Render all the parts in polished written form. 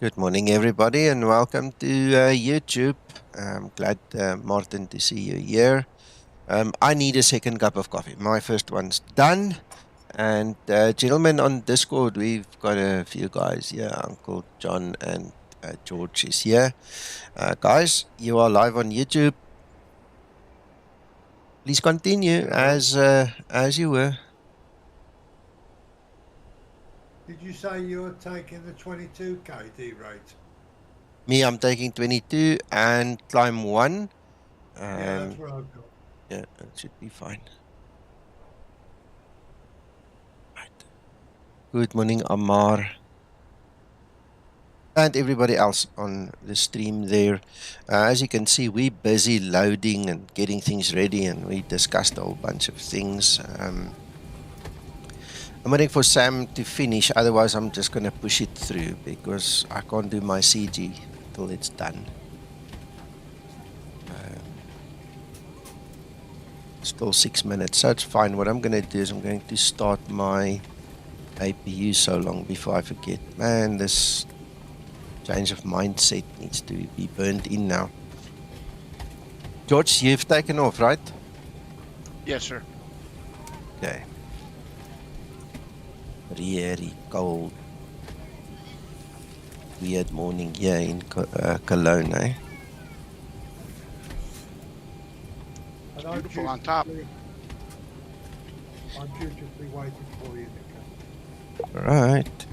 Good morning, everybody, and welcome to YouTube. I'm glad, Martin, to see you here. I need a second cup of coffee. My first one's done. And gentlemen on Discord, we've got a few guys here. Uncle John and George is here. Guys, you are live on YouTube. Please continue as you were. Did you say you're taking the 22 KD rate? Me, I'm taking 22 and climb 1. Yeah, that's what I've got. Yeah, it should be fine. Right. Good morning, Amar. And everybody else on the stream there. As you can see, we're busy loading and getting things ready, and we discussed a whole bunch of things. I'm waiting for Sam to finish, otherwise I'm just going to push it through because I can't do my CG till it's done. Still 6 minutes, so it's fine. What I'm going to do is I'm going to start my APU so long before I forget. Man, this change of mindset needs to be burned in now. George, you've taken off, right? Yes, sir. Okay. Really cold, weird morning here in Cologne, eh? And Beautiful on top. I'm dutifully waiting for you, Nico. All right.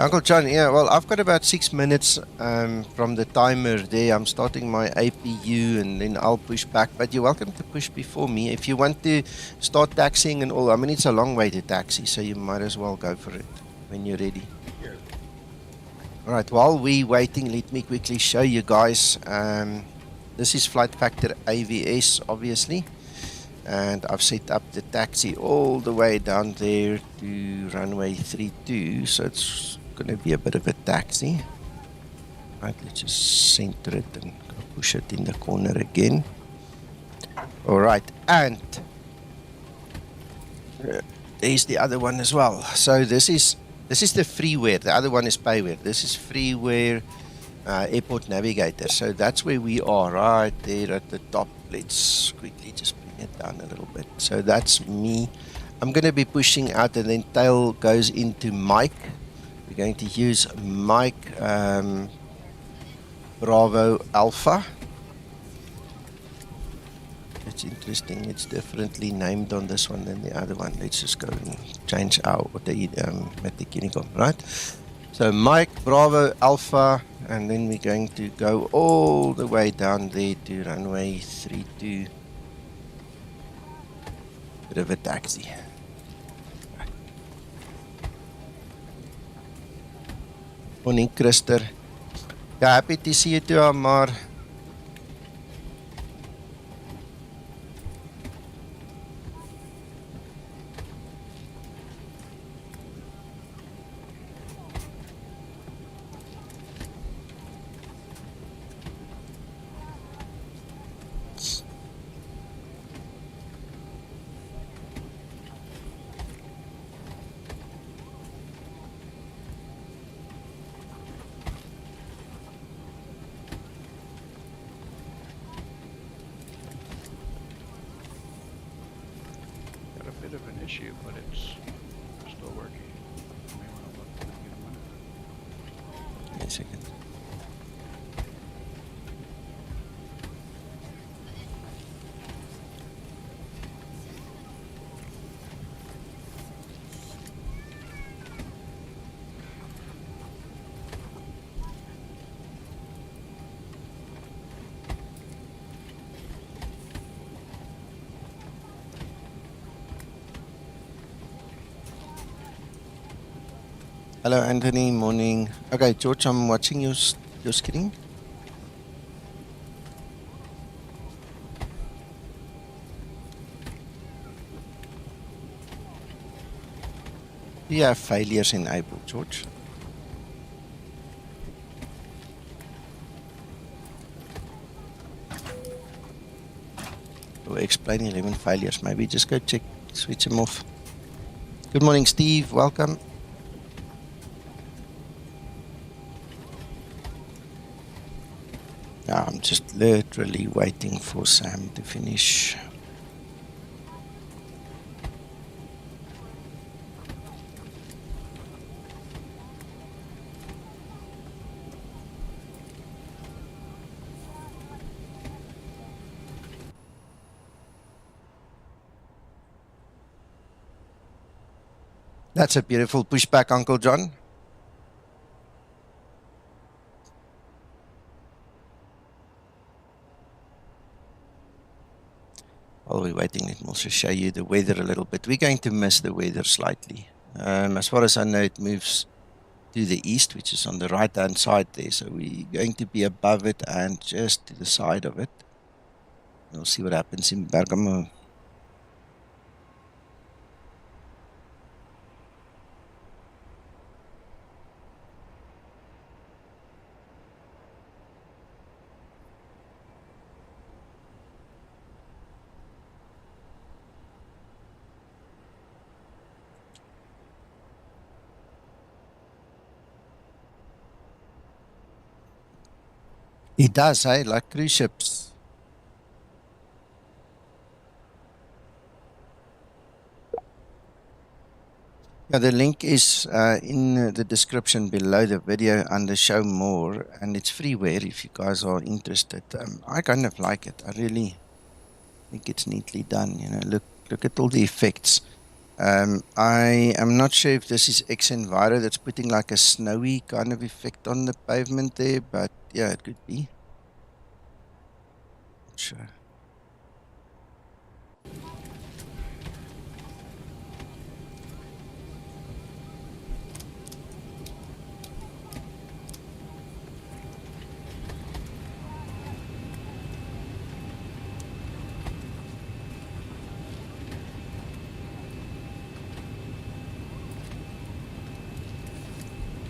Uncle John, yeah, well, I've got about 6 minutes from the timer there. I'm starting my APU and then I'll push back. But you're welcome to push before me. If you want to start taxiing and all, I mean, it's a long way to taxi, so you might as well go for it when you're ready. Yeah. All right, while we're waiting, let me quickly show you guys. This is Flight Factor AVS, obviously. And I've set up the taxi all the way down there to runway 32, so it's going to be a bit of a taxi. Right, let's just center it and push it in the corner again. All right, and there's the other one as well. So this is the freeware. The other one is payware. This is freeware airport navigator. So that's where we are, right there at the top. Let's quickly just bring it down a little bit. So that's me. I'm going to be pushing out, and then tail goes into Mike. We're going to use Mike Bravo Alpha. It's interesting. It's differently named on this one than the other one. Let's just go and change our Matic Unicorn, right? So Mike Bravo Alpha, and then we're going to go all the way down there to runway 32. Bit of a taxi. Morning, Christer. Yeah, happy to see you too, Amar. Of an issue, but it's still working. You may want to look in a minute. Give me a second. Hello, Anthony. Morning. Okay, George, I'm watching your screen. Do you have failures enabled, George? We'll explain 11 failures. Maybe just go check, switch them off. Good morning, Steve. Welcome. Yeah, I'm just literally waiting for Sam to finish. That's a beautiful pushback, Uncle John. While we're waiting, let me also show you the weather a little bit. We're going to miss the weather slightly. As far as I know, it moves to the east, which is on the right-hand side there. So we're going to be above it and just to the side of it. We'll see what happens in Bergamo. It does, hey, like cruise ships. Yeah, the link is in the description below the video under show more, and it's freeware if you guys are interested. I kind of like it. I really think it's neatly done. You know, look at all the effects. I am not sure if this is xEnviro that's putting like a snowy kind of effect on the pavement there, but yeah, it could be. Not sure.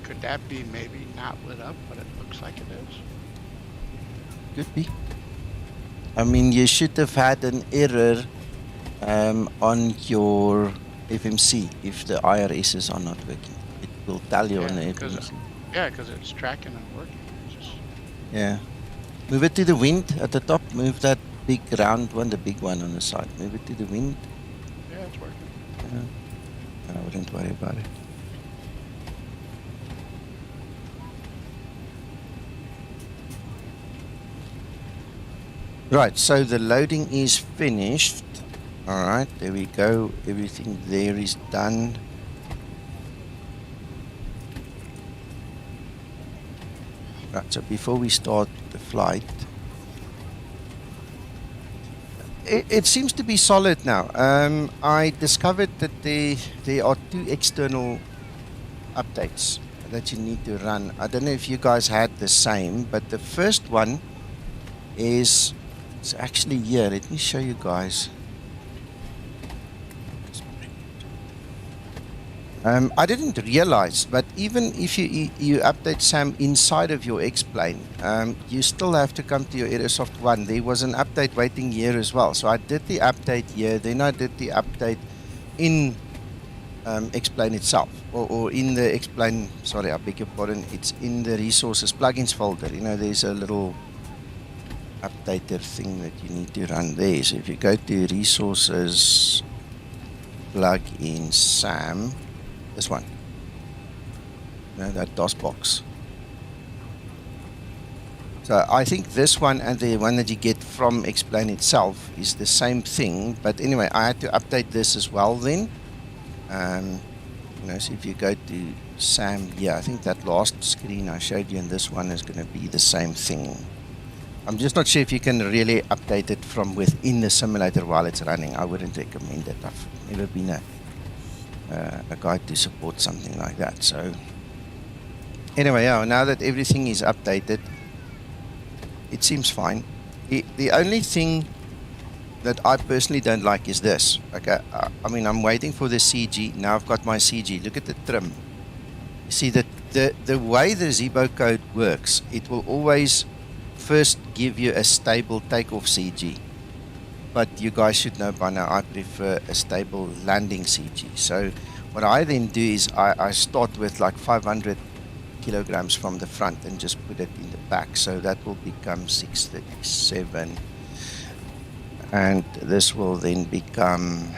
Could that be maybe not lit up, but it looks like it is? Could be. I mean, you should have had an error on your FMC if the IRSs are not working. It will tell you on the FMC. Yeah, because it's tracking and working. It's just... Yeah. Move it to the wind at the top. Move that big round one, the big one on the side. Move it to the wind. Yeah, it's working. Yeah. I wouldn't worry about it. Right, so the loading is finished. All right, there we go. Everything there is done. Right, so before we start the flight, it seems to be solid now. I discovered that there are 2 external updates that you need to run. I don't know if you guys had the same, but the first one is... It's actually here. Let me show you guys. I didn't realize, but even if you update SAM inside of your X-plane, you still have to come to your Aerosoft 1. There was an update waiting here as well. So I did the update here, then I did the update in X-plane itself, or in the X-plane, sorry, I beg your pardon, it's in the resources plugins folder. You know, there's a little updater thing that you need to run there. So if you go to resources, plug in SAM, this one, you know, that DOS box. So I think this one and the one that you get from Explain itself is the same thing, but anyway, I had to update this as well then. You know, so if you go to SAM, yeah, I think that last screen I showed you and this one is going to be the same thing. I'm just not sure if you can really update it from within the simulator while it's running. I wouldn't recommend it. I've never been a guy to support something like that. So anyway, yeah, now that everything is updated, it seems fine. The only thing that I personally don't like is this. Okay, I mean, I'm waiting for the CG. Now I've got my CG. Look at the trim. You see that the way the Zibo code works, it will always first give you a stable takeoff CG, but you guys should know by now I prefer a stable landing CG. So what I then do is I start with like 500 kilograms from the front and just put it in the back. So that will become 637. And this will then become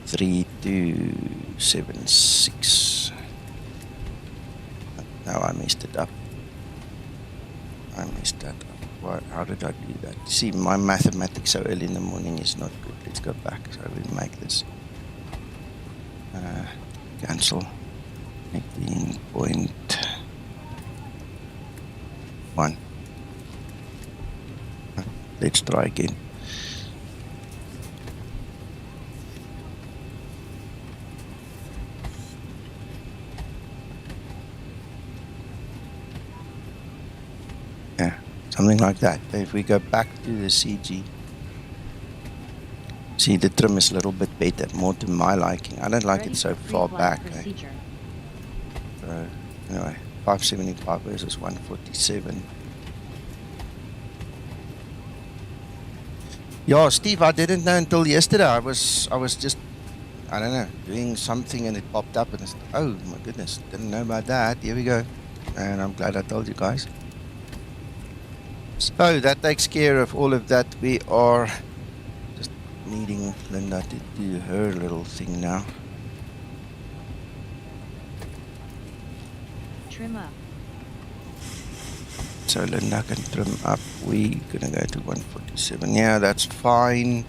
3276. No, I messed it up. I messed that up. How did I do that? See, my mathematics so early in the morning is not good. Let's go back. So we make this cancel 18.1. Let's try again. Yeah, something like that. If we go back to the CG, see the trim is a little bit better, more to my liking. I don't like it so far back. So anyway, 575 versus 147. Yeah, Steve, I didn't know until yesterday. I was just, I don't know, doing something and it popped up and it's, oh my goodness, didn't know about that. Here we go. And I'm glad I told you guys. So that takes care of all of that. We are just needing Linda to do her little thing now. Trim up. So Linda can trim up. We're gonna go to 147. Yeah, that's fine.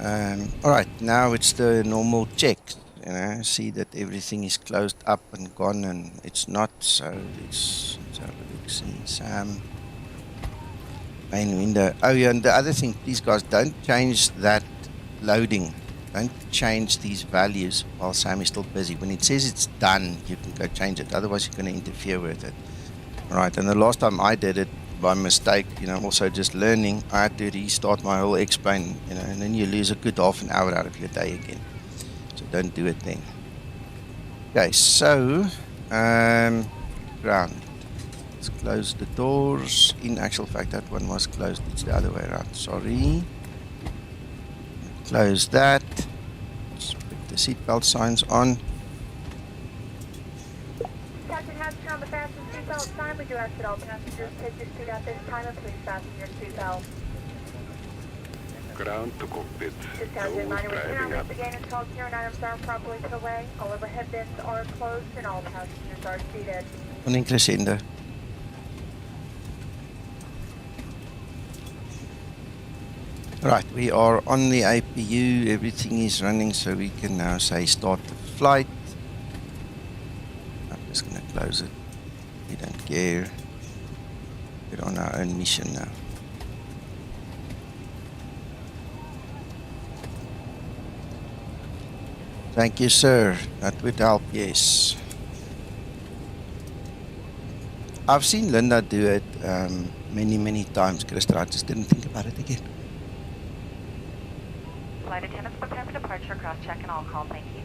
All right, now it's the normal check. You know, see that everything is closed up and gone, and it's not. So let's have a look. See, Sam. Main window. Oh yeah, and the other thing, please guys, don't change that loading. Don't change these values while Sam is still busy. When it says it's done, you can go change it. Otherwise, you're going to interfere with it. All right, and the last time I did it by mistake, you know, also just learning, I had to restart my whole X-Plane, you know, and then you lose a good half an hour out of your day again. So don't do it then. Okay, so ground. Let's close the doors. In actual fact, that one was closed. It's the other way around. Sorry. Close that. Let's put the seatbelt signs on. Captain has turned on the fasten seatbelt sign. We do ask that all passengers take your seat at this time and please fasten your seatbelt. Ground to cockpit. Just as a reminder, we cannot lift the gate until all gear and items are properly put away. All overhead bins are closed and all passengers are seated. Morning, Crescendo. Right, we are on the APU, everything is running, so we can now say start the flight. I'm just going to close it, we don't care. We're on our own mission now. Thank you, sir, that would help, yes. I've seen Linda do it many times, Krista, I just didn't think about it again. Flight attendants prepare for departure, cross-check and all call, thank you.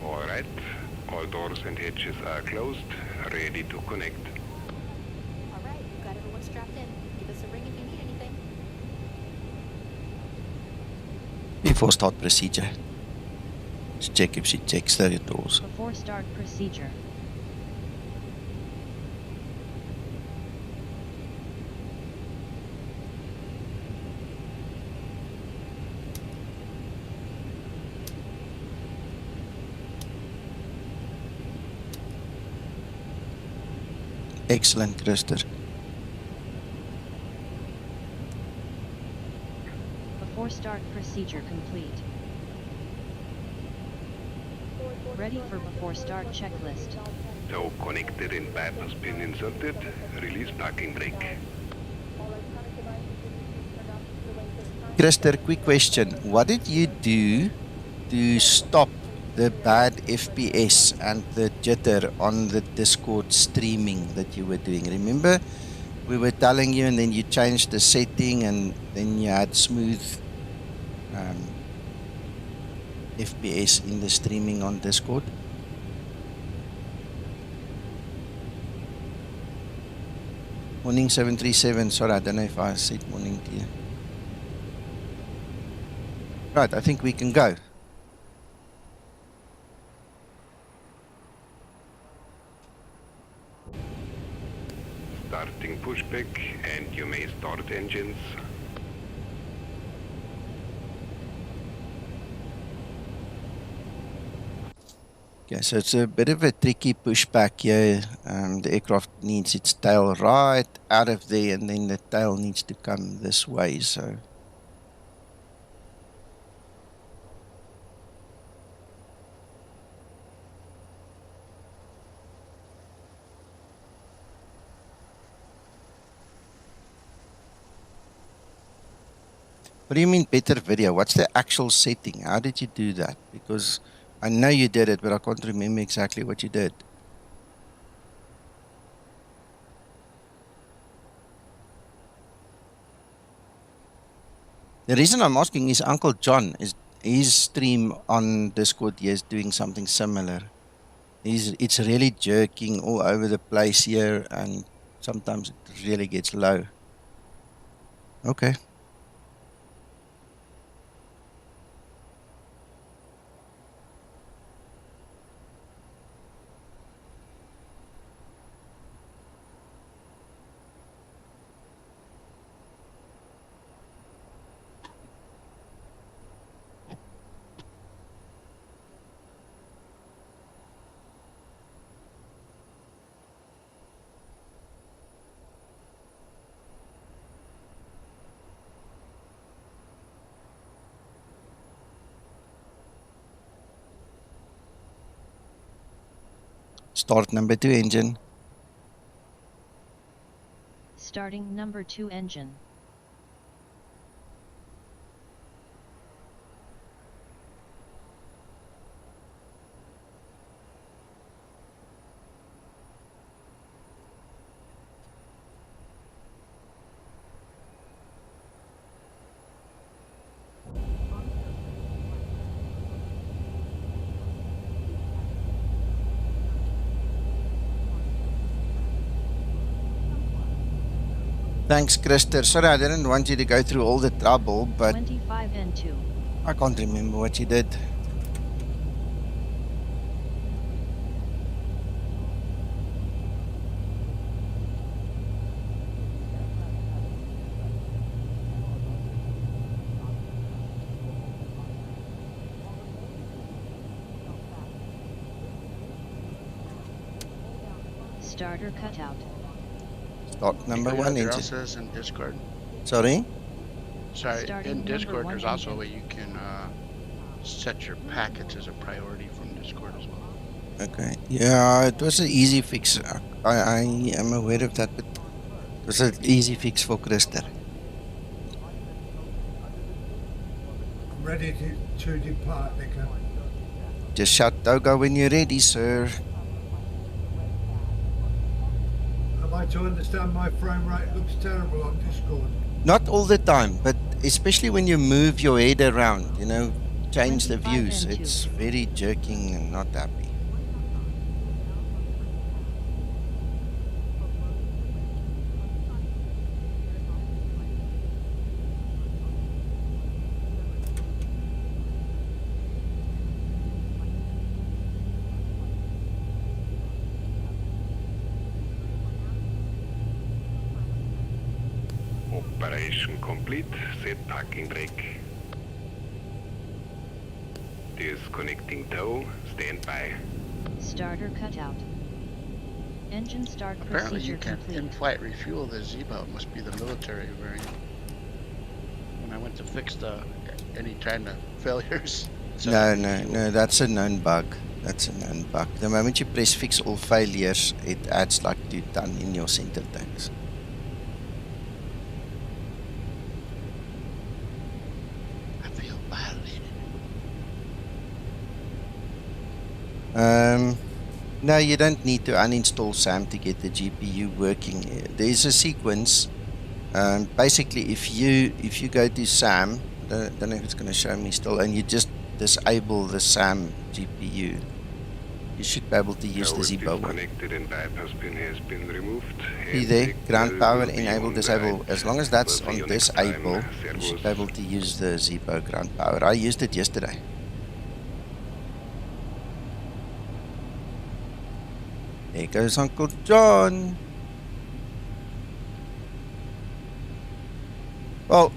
All right. All doors and hatches are closed, ready to connect. All right, we've got everyone strapped in. Give us a ring if you need anything. Before start procedure, let's check if she checks the doors. Before start procedure. Excellent, Christer. Before start procedure complete. Ready for before start checklist. So connected and bypass pin inserted. Release parking brake. Christer, quick question. What did you do to stop the bad FPS and the jitter on the Discord streaming that you were doing? Remember, we were telling you and then you changed the setting and then you had smooth FPS in the streaming on Discord. Morning 737, sorry, I don't know if I said morning to you. Right, I think we can go. starting pushback and you may start engines. Okay, so it's a bit of a tricky pushback here. The aircraft needs its tail right out of there, and then the tail needs to come this way. So what do you mean better video? What's the actual setting? How did you do that? Because I know you did it, but I can't remember exactly what you did. The reason I'm asking is Uncle John, is his stream on Discord here is doing something similar. It's really jerking all over the place here, and sometimes it really gets low. Okay. Start number 2 engine. Starting number 2 engine. Thanks, Krister. Sorry, I didn't want you to go through all the trouble, but 25 and 2. I can't remember what you did. Starter cutout. Start number 1 There engine. also is in Discord. Sorry? Sorry, Starting in number Discord, 1 there's also a engine. way you can set your packets as a priority from Discord as well. Okay. Yeah, it was an easy fix. I am aware of that, but it was an easy fix for Krister. I'm ready to depart, Nicola. Just shout Toga when you're ready, sir. Am I to understand my frame rate looks terrible on Discord? Not all the time, but especially when you move your head around, you know, change the 25 views. and 2. It's very jerking and not happy. Operation complete. Set parking brake. Disconnecting tow. Stand by. Starter cutout. Engine start Apparently procedure you can complete. in-flight refuel the Zibo. It must be the military variant. When I went to fix any kind of failures. it said I could refuel. No, that's a known bug. That's a known bug. The moment you press fix all failures, it adds like 2 ton in your center tanks. I feel violated. No, you don't need to uninstall SAM to get the GPU working. There's a sequence. Basically, if you go to SAM, don't know if it's going to show me still, and you just disable the SAM GPU, you should be able to use Tow the is Zibo one. disconnected and bypass pin has been removed. See there, Handbrake ground power, will be enable, on the disable. right. As long as that's We'll see on you next time. disable, you should Servus. be able to use the Zibo ground power. I used it yesterday. There goes Uncle John. Well,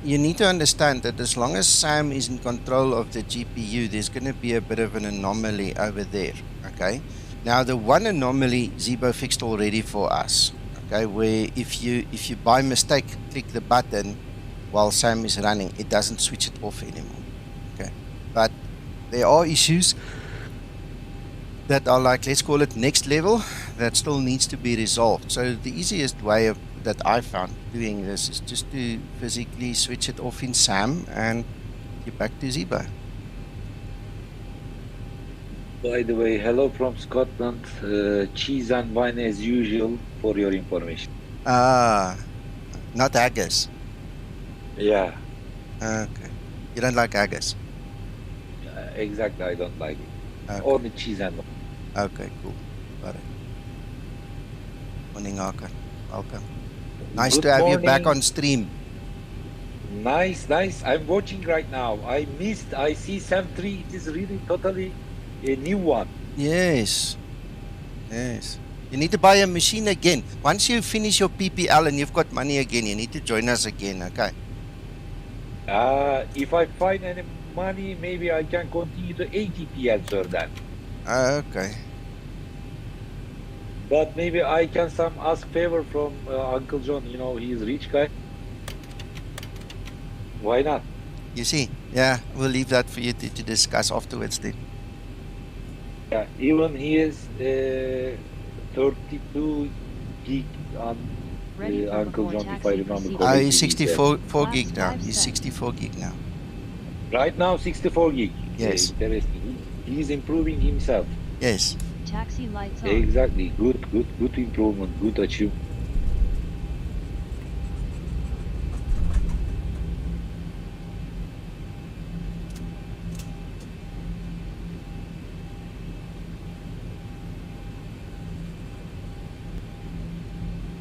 you need to understand that as long as Sam is in control of the GPU, there's going to be a bit of an anomaly over there, okay? Now, the one anomaly Zibo fixed already for us, okay, where if you by mistake click the button while Sam is running, it doesn't switch it off anymore, okay? But there are issues that are like, let's call it next level, that still needs to be resolved. So the easiest way that I found doing this is just to physically switch it off in SAM and get back to Zibo. By the way, hello from Scotland. Cheese and wine as usual for your information. Ah, not haggis. Yeah, Okay. You don't like haggis? exactly. I don't like it. Okay. Only cheese and wine. Okay, cool. Got it. Morning, Arkan. Welcome. Nice Good to have you back morning. on stream. Nice, nice. I'm watching right now. I see Sam 3. It is really totally a new one. Yes. Yes. You need to buy a machine again. Once you finish your PPL and you've got money again, you need to join us again, okay? If I find any money, maybe I can continue to ATP answer that. Okay. But maybe I can ask favor from Uncle John. You know, he's rich guy. Why not? You see? Yeah, we'll leave that for you to discuss afterwards then. Yeah, even he is 32 gig on Ready for Uncle before John, if I taxi remember proceeds. correctly. He's he said. 64 gig now. Last 5 He's seconds. 64 gig now. Right now, 64 gig. Yes. Interesting. He's improving himself. Yes. Taxi lights on. Exactly. Good improvement. Good achievement.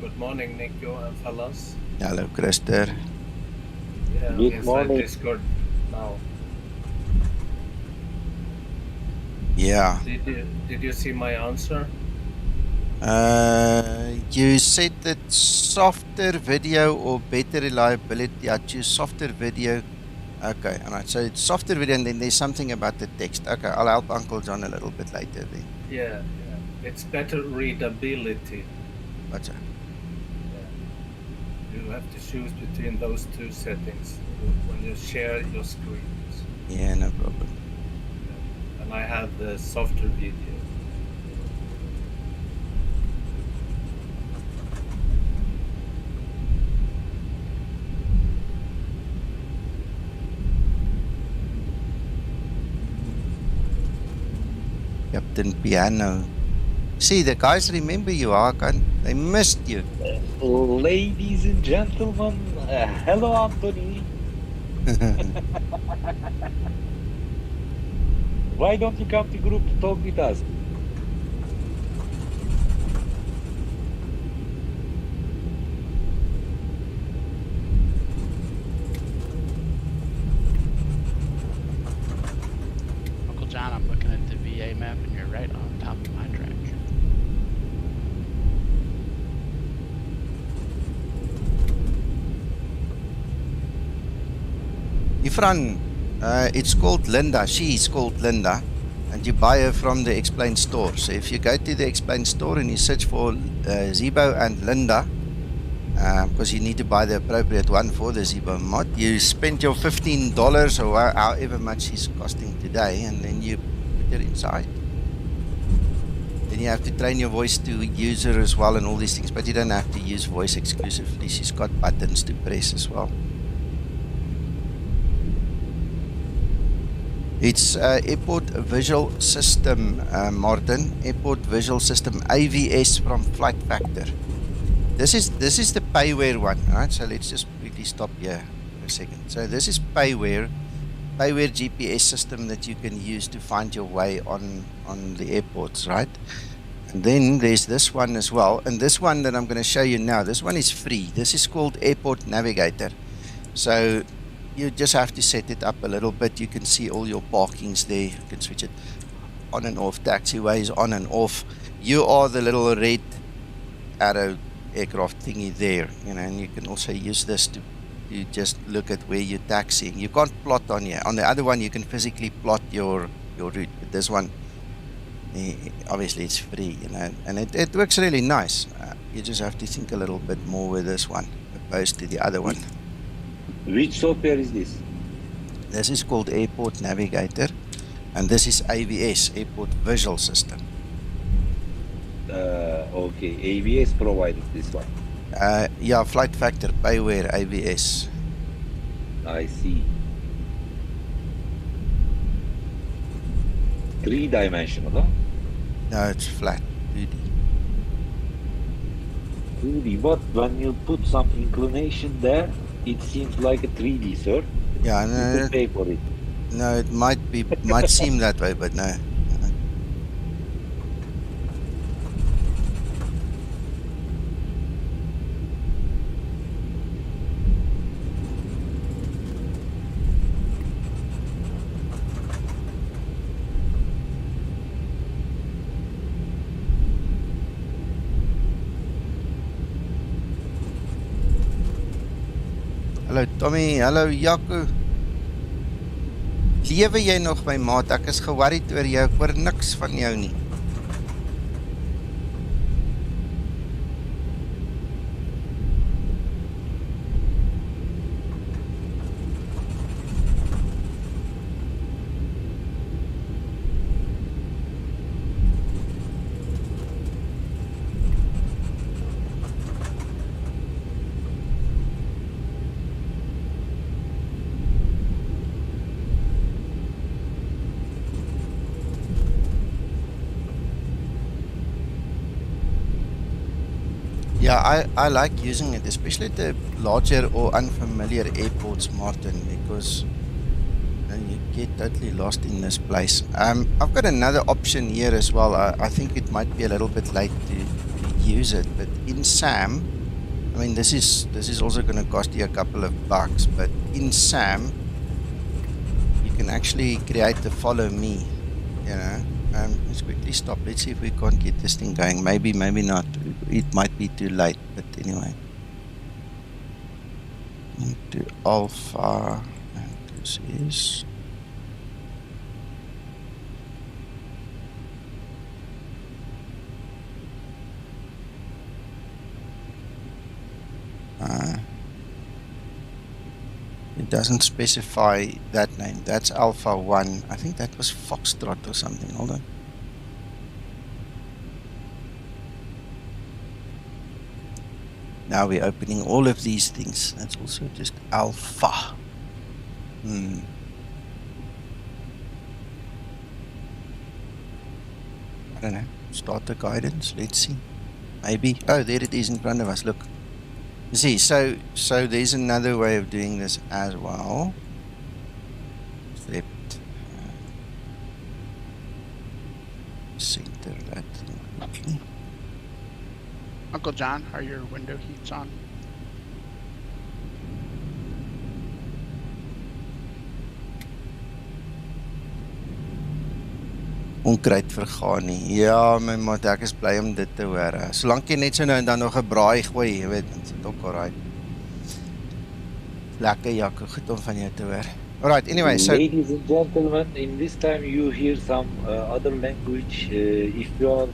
Good morning, Nico and fellas. Hello, Christer. Yeah, Good inside morning. Discord now. Yeah. Did you see my answer? You said that softer video or better reliability. I choose softer video. Okay, alright. So it's softer video and then there's something about the text. Okay, I'll help Uncle John a little bit later then. Yeah. It's better readability. Gotcha. You have to choose between those two settings when you share your screens. Yeah, no problem. And I have the softer video. Captain Piano. See, the guys remember you, Hakan. They missed you. Ladies and gentlemen, hello, Anthony. Why don't you come to group to talk with us? Uncle John, I'm looking at the VA map and you're right on top of my track. Ifran, it's called Linda. She's called Linda. And you buy her from the Explain store. So if you go to the Explain store and you search for Zibo and Linda, because you need to buy the appropriate one for the Zibo mod, you spend your $15 or however much it's costing today, and then you put it inside. Then you have to train your voice to user as well and all these things, but you don't have to use voice exclusively. She's got buttons to press as well. It's Airport Visual System, Martin. Airport Visual System AVS from Flight Factor. This is the payware one, right? So let's just quickly stop here for a second. So this is payware GPS system that you can use to find your way on the airports, right? And then there's this one as well. And this one that I'm going to show you now, this one is free. This is called Airport Navigator. So you just have to set it up a little bit. You can see all your parkings there. You can switch it on and off, taxiways on and off. You are the little red arrow aircraft thingy there, and you can also use this to just look at where you're taxiing. You can't plot on here. On the other one, you can physically plot your route. But this one, obviously, it's free, and it works really nice. You just have to think a little bit more with this one opposed to the other one. Which software is this? This is called Airport Navigator, and this is AVS, Airport Visual System. Okay, AVS provided this one. Yeah, Flight Factor, Payware, AVS. I see. 3-dimensional, huh? No, it's flat, 2D. 2D, but when you put some inclination there, it seems like a 3D, sir. Yeah, You no, could pay for it. no, it might seem that way, but no. Hallo Tommy, hallo Jaco. Lewe jy nog my maat? Ek is ge-worried oor jou, ek hoor niks van jou nie. Yeah, I like using it, especially at the larger or unfamiliar airports, Martin, because you get totally lost in this place. I've got another option here as well. I think it might be a little bit late to use it, but in SAM, I mean, this is also going to cost you a couple of bucks, but in SAM, you can actually create the follow me, let's quickly stop. Let's see if we can't get this thing going. Maybe not. It might be too late, but anyway. Into alpha, and this is it doesn't specify that name. That's Alpha 1. I think that was Foxtrot or something. Hold on. Now we're opening all of these things. That's also just Alpha. I don't know. Start the guidance. Let's see. Maybe. Oh, there it is in front of us. Look. You see, so there's another way of doing this as well. Except center that thing quickly. Uncle John, are your window heats on? Onkruid vergaan nie. Ja, my maat, ek is bly om dit te hoor. Solank jy net so nou en dan nog 'n braai gooi, jy weet, dit is ook alright. Lekker Jaco, goed om van jou te hoor. Alright, anyway, so ladies and gentlemen, in this time you hear some other language. If you are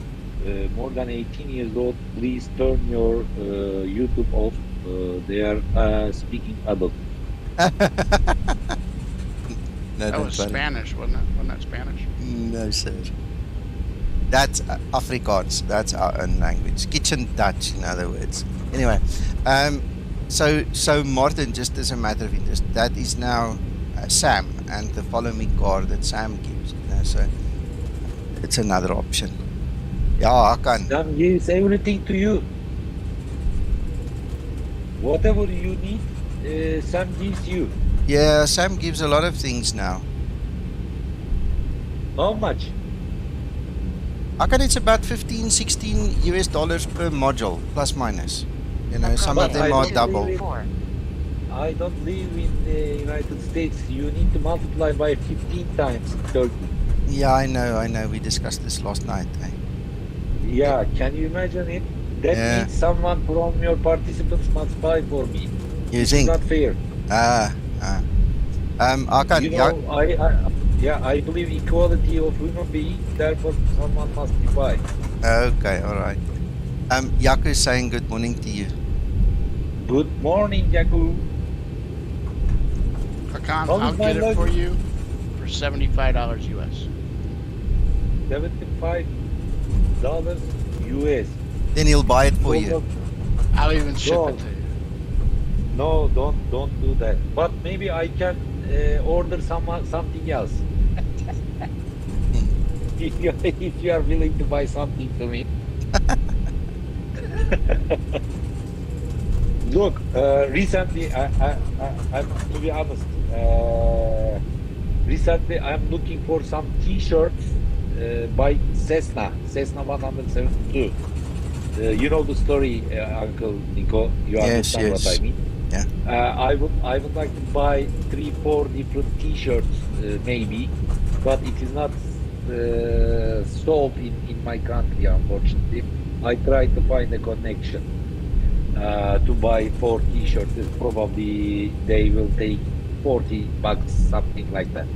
more than 18 years old, please turn your YouTube off. They are speaking adult. No, That was Spanish, wasn't it? Wasn't that Spanish? No, sir. That's Afrikaans. That's our own language. Kitchen Dutch, in other words. Anyway, so Martin, just as a matter of interest, that is now Sam and the follow me card that Sam gives. So it's another option. Yeah, I can. Sam gives everything to you. Whatever you need, Sam gives you. Yeah, Sam gives a lot of things now. How much? I reckon it's about $15-16 US per module, plus minus. You know, some of them are double. I don't live in the United States. You need to multiply by 15 times in Turkey. Yeah, I know. We discussed this last night. Yeah, can you imagine it? That Yeah. means someone from your participants must buy for me. You It's think? not fair. Hakan, You yeah, know, I believe equality of human being. Therefore, someone must be buy. okay, all right. Yaku's saying good morning to you. Good morning, Yaku. Hakan, How I'll is my get it for luggage? you for $75 US. $75 US. Then he'll buy it for you. Total- I'll even ship No. it to you. No, don't do that. But maybe I can order something else. if you are willing to buy something to me. Look, recently, I'm to be honest. Recently, I'm looking for some T-shirts by Cessna 172. You know the story, Uncle Nico. You Yes, understand what yes. I mean. Yeah. I would like to buy 3-4 different T-shirts, maybe, but it is not sold in my country, unfortunately. I tried to find a connection to buy 4 T-shirts. Probably they will take $40, something like that.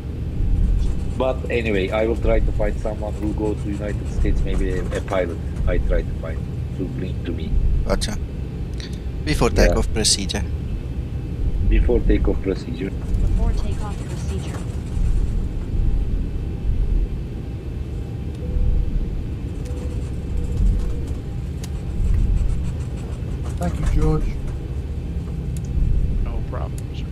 But anyway, I will try to find someone who go to United States, maybe a pilot. I try to find to bring to me Gotcha. Before Yeah. takeoff procedure. before takeoff procedure. Before takeoff procedure. Thank you, George. No problem, sir.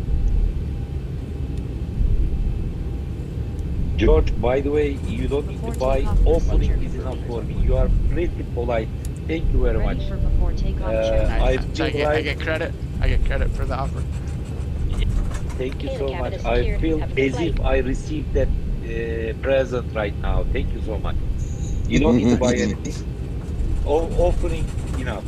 George, by the way, you don't need to Before buy. takeoff Opening procedure. is enough for me. You are pretty polite. Thank you very much. Ready for before takeoff check. I So I feel get, I like get credit. I get credit for the offer. thank you Okay, so the cabin much. is I secured. feel Have a good as flight. if I received that present right now. Thank you so much. You don't need to buy anything. Offering enough.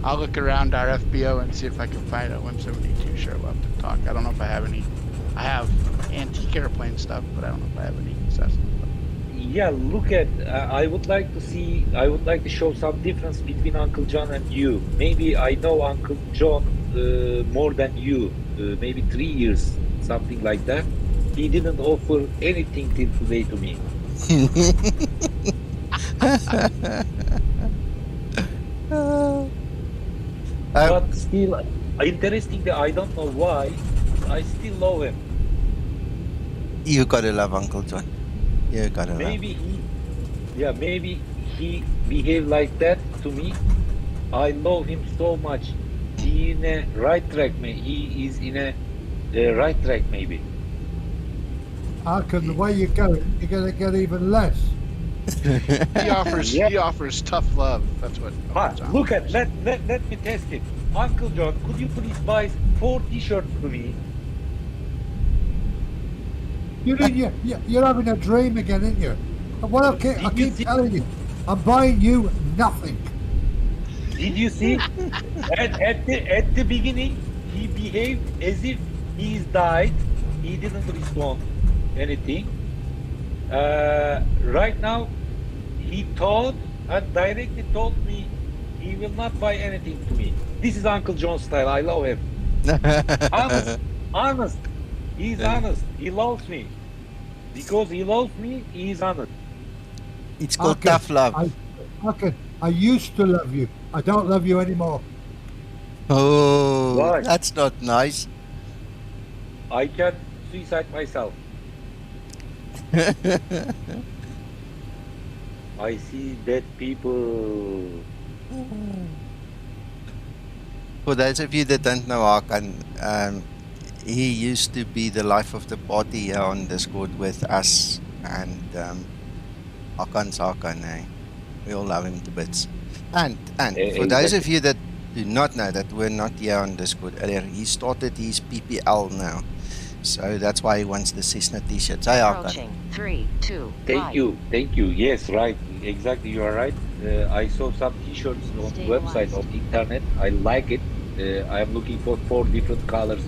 I'll look around our FBO and see if I can find a 172 shirt left to talk. I don't know if I have any. I have antique airplane stuff, but I don't know if I have any Cessna. Yeah, look at. I would like to see. I would like to show some difference between Uncle John and you. Maybe I know Uncle John more than you. Maybe 3 years, something like that. He didn't offer anything till today to me. But still, interestingly, I don't know why. I still love him. You gotta love Uncle John. You gotta love. Maybe maybe he behaved like that to me. I love him so much. He in a right track, he is in a right track, maybe. Arkin, the way you're going, you're going to get even less. He offers tough love. That's what. John Look at, offers. let me test it. Uncle John, could you please buy 4 T-shirts to me? You're having a dream again, aren't you? And what I keep telling you, I'm buying you nothing. Did you see? at the beginning, he behaved as if he's died. He didn't respond anything. Right now, he told and directly told me he will not buy anything to me. This is Uncle John's style. I love him. Honest. He's honest. He loves me. Because he loves me, he's honest. It's called Arkin, tough love. I used to love you. I don't love you anymore. Oh, Why? that's not nice. I can suicide myself. I see dead people. For those of you that don't know Hakan, he used to be the life of the party here on Discord with us, and Hakan's Hakan, eh? We all love him to bits. And for those of you that do not know, that were not here on Discord earlier, he started his PPL now, so that's why he wants the Cessna t-shirts. Hey Hakan. Approaching 3, 2, Thank you. Yes, right. Exactly, you are right. I saw some T-shirts on the website, on the internet. I like it. I am looking for 4 different colors: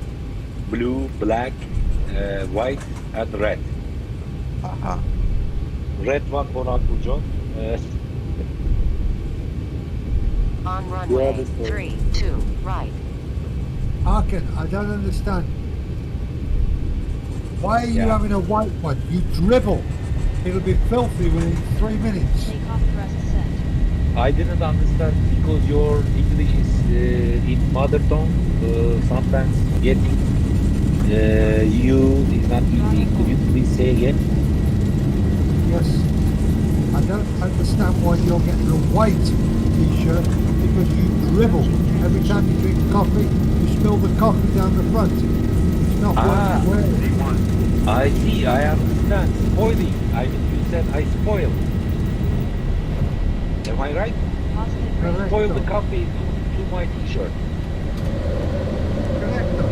blue, black, white, and red. Uh-huh. Red one for Uncle John. On Yeah, runway that's all. 32, right. Arkin, I don't understand. Why are you Yeah. having a white one? You dribble. It'll be filthy within 3 minutes. Takeoff thrust set. I didn't understand because your English is in mother tongue. Sometimes getting you is not easy. Could you please say again? Yes. I don't understand why you're getting a white t-shirt because you dribble. Every time you drink coffee, you spill the coffee down the front. It's not worth wearing. I see. I understand. Spoiling. I mean, you said I spoil. Am I right? Positive Correct. range. Spoil the coffee to my T-shirt. Correcto.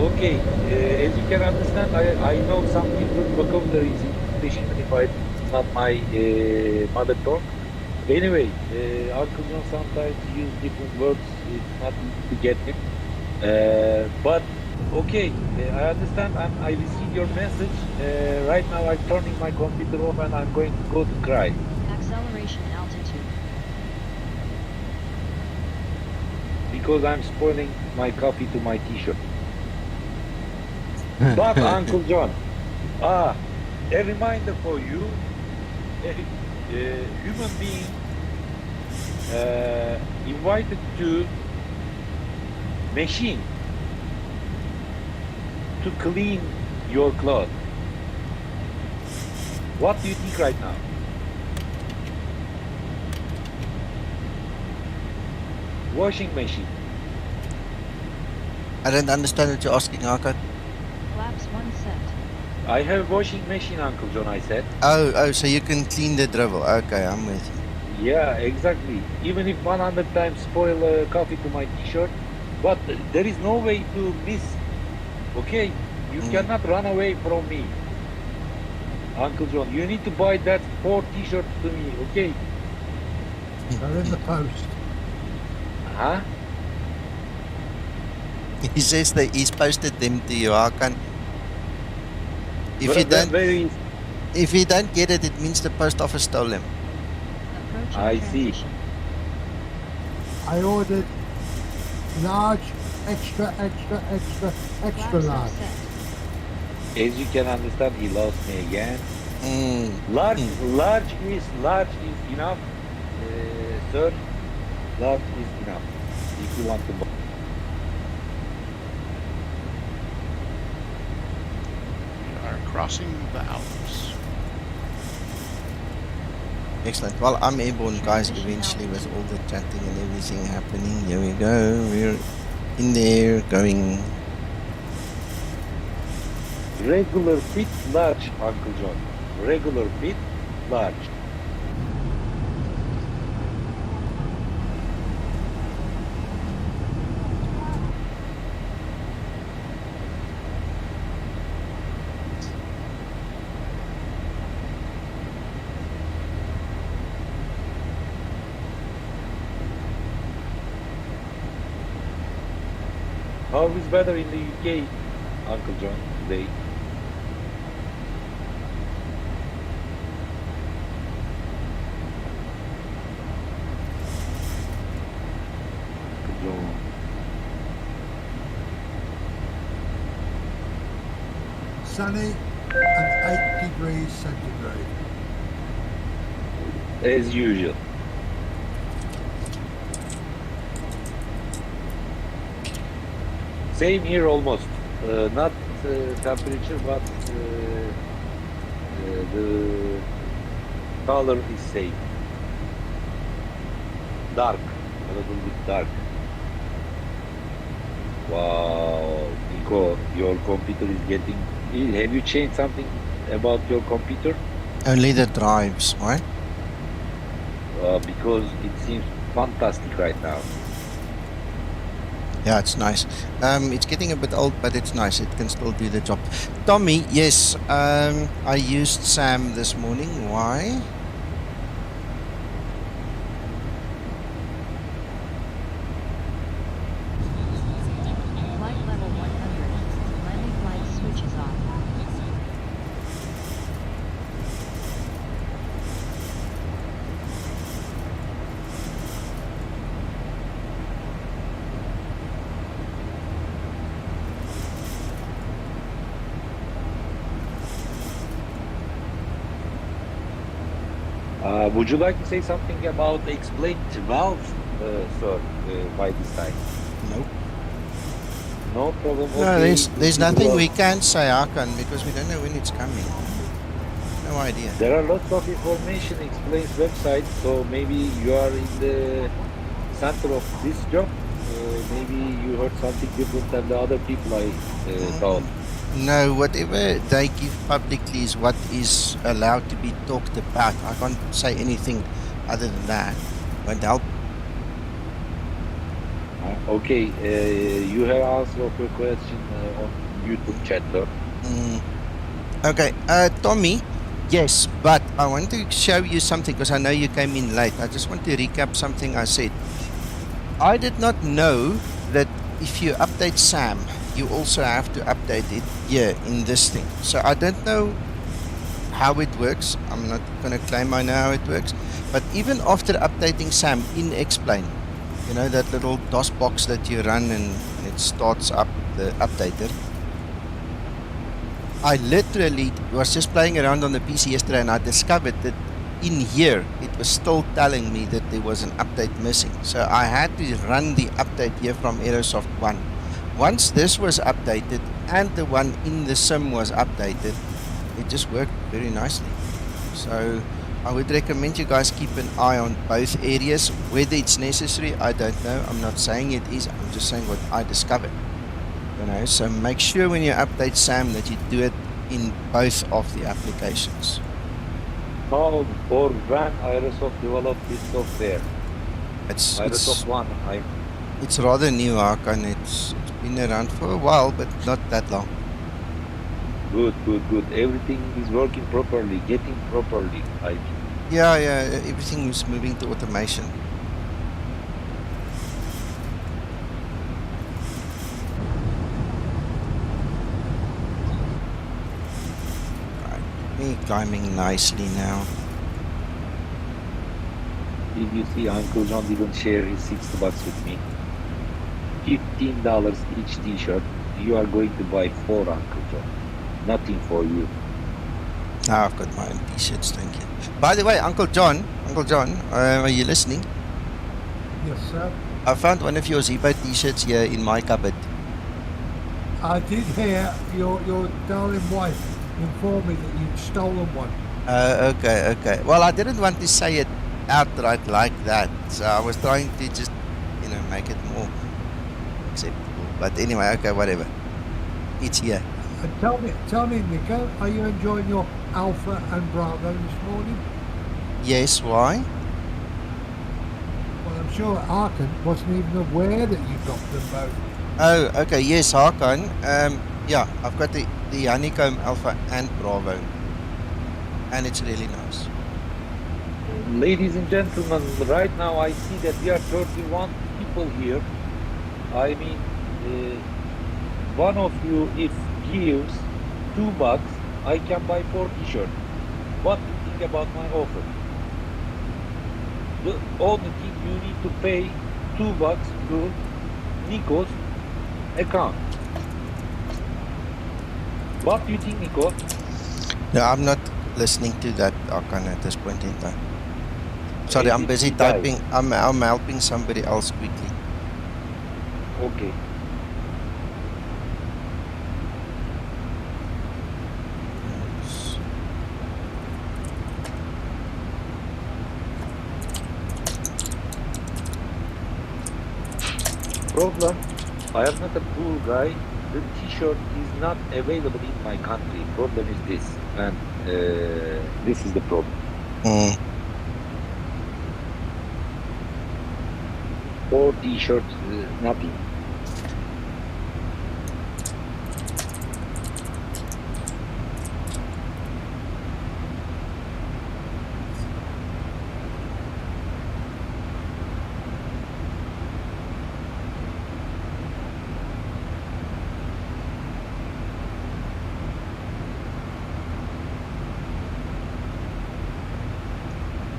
Okay. As you can understand, I know some different vocabularies in English, even if it's not my mother tongue. Anyway, Uncle John sometimes use different words. It's not easy to get him. But okay, I understand. I received your message. Right now, I'm turning my computer off and I'm going to go to cry. Acceleration altitude. Because I'm spoiling my coffee to my T-shirt. But Uncle John, a reminder for you, a human being invited to machine to clean your clothes. What do you think right now? Washing machine. I don't understand what you're asking, Arkan. Flaps 1 set. I have washing machine, Uncle John, I said. Oh, so you can clean the dribble. Okay, I'm with you. Yeah, exactly. Even if 100 times spoil coffee to my T-shirt, but there is no way to miss. Okay, you cannot run away from me, Uncle John. You need to buy that 4 T-shirts to me, okay? They're in the post. Huh? He says that he's posted them to you, Arkan. If But you then don't, very, if you don't get it, it means the post office stole them. Approaching I see. transition. I ordered large, extra Flaps large. set. as you can understand, he lost me again. Mm. Large is enough, sir. Large is enough. If you want to buy. We are crossing the Alps. Excellent. Well, I'm airborne, guys, eventually with all the chatting and everything happening. Here we go. We're in there going. Regular fit, large, Uncle John. Regular fit, large. How is weather in the UK, Uncle John, today? Uncle John. Sunny and 8 degrees centigrade. As usual. Same here almost. Not temperature, but the color is same. Dark, a little bit dark. Wow, Nico, your computer is getting. Have you changed something about your computer? Only the drives, right? Because it seems fantastic right now. Yeah, it's nice. It's getting a bit old, but it's nice. It can still do the job. Tommy, yes, I used Sam this morning. Why? Flight level 100. Landing flight switches off. Would you like to say something about the explained valve, sir, by this time? Nope. No problem. No, Okay. there's nothing we can say, Hakan, because we don't know when it's coming. No idea. There are lots of information explains website, so maybe you are in the center of this job. Maybe you heard something different than the other people I thought. No, whatever they give publicly is what is allowed to be talked about. I can't say anything other than that. Won't help. Okay, you have answered your question on YouTube chat, sir. Okay, Tommy, yes, but I want to show you something because I know you came in late. I just want to recap something I said. I did not know that if you update SAM, you also have to update it here in this thing. So I don't know how it works. I'm not going to claim I know how it works. But even after updating SAM in Explain, you know, that little DOS box that you run and it starts up the updater. I literally was just playing around on the PC yesterday and I discovered that in here it was still telling me that there was an update missing. So I had to run the update here from Aerosoft 1. Once this was updated and the one in the sim was updated, it just worked very nicely. So I would recommend you guys keep an eye on both areas. Whether it's necessary, I don't know. I'm not saying it is. I'm just saying what I discovered. You know, so make sure when you update SAM that you do it in both of the applications. How or when Aerosoft developed this software? It's Aerosoft 1. It's rather new, Hakan. It's been around for a while, but not that long. Good. Everything is working properly, getting properly, I think. Yeah, everything is moving to automation. Right, me climbing nicely now. Did you see Uncle John didn't share his $60 with me? $15 each t-shirt. You are going to buy 4, Uncle John. Nothing for you. Now I've got my own t-shirts, thank you. By the way, Uncle John, are you listening? Yes, sir. I found one of your Zibo t-shirts here in my cupboard. I did hear your darling wife inform me that you'd stolen one. Okay. Well, I didn't want to say it outright like that, so I was trying to just, you know, make it more acceptable. But anyway, okay, whatever. It's here. Tell me, Nico, are you enjoying your Alpha and Bravo this morning? Yes, why? Well, I'm sure Arkan wasn't even aware that you got them both. Oh, okay, yes, Hakan. Yeah, I've got the Honeycomb Alpha and Bravo. And it's really nice. Ladies and gentlemen, right now I see that we are 31 people here. I mean, one of you, if gives $2, I can buy 4 t-shirts. What do you think about my offer? The only thing you need to pay $2 to Nico's account. What do you think, Nico? No, I'm not listening to that, Hakan, at this point in time. Sorry, I'm busy typing. I'm helping somebody else quickly. Okay. Problem, I am not a poor guy. The t-shirt is not available in my country. Problem is this, and this is the problem. 4 t-shirts, nothing.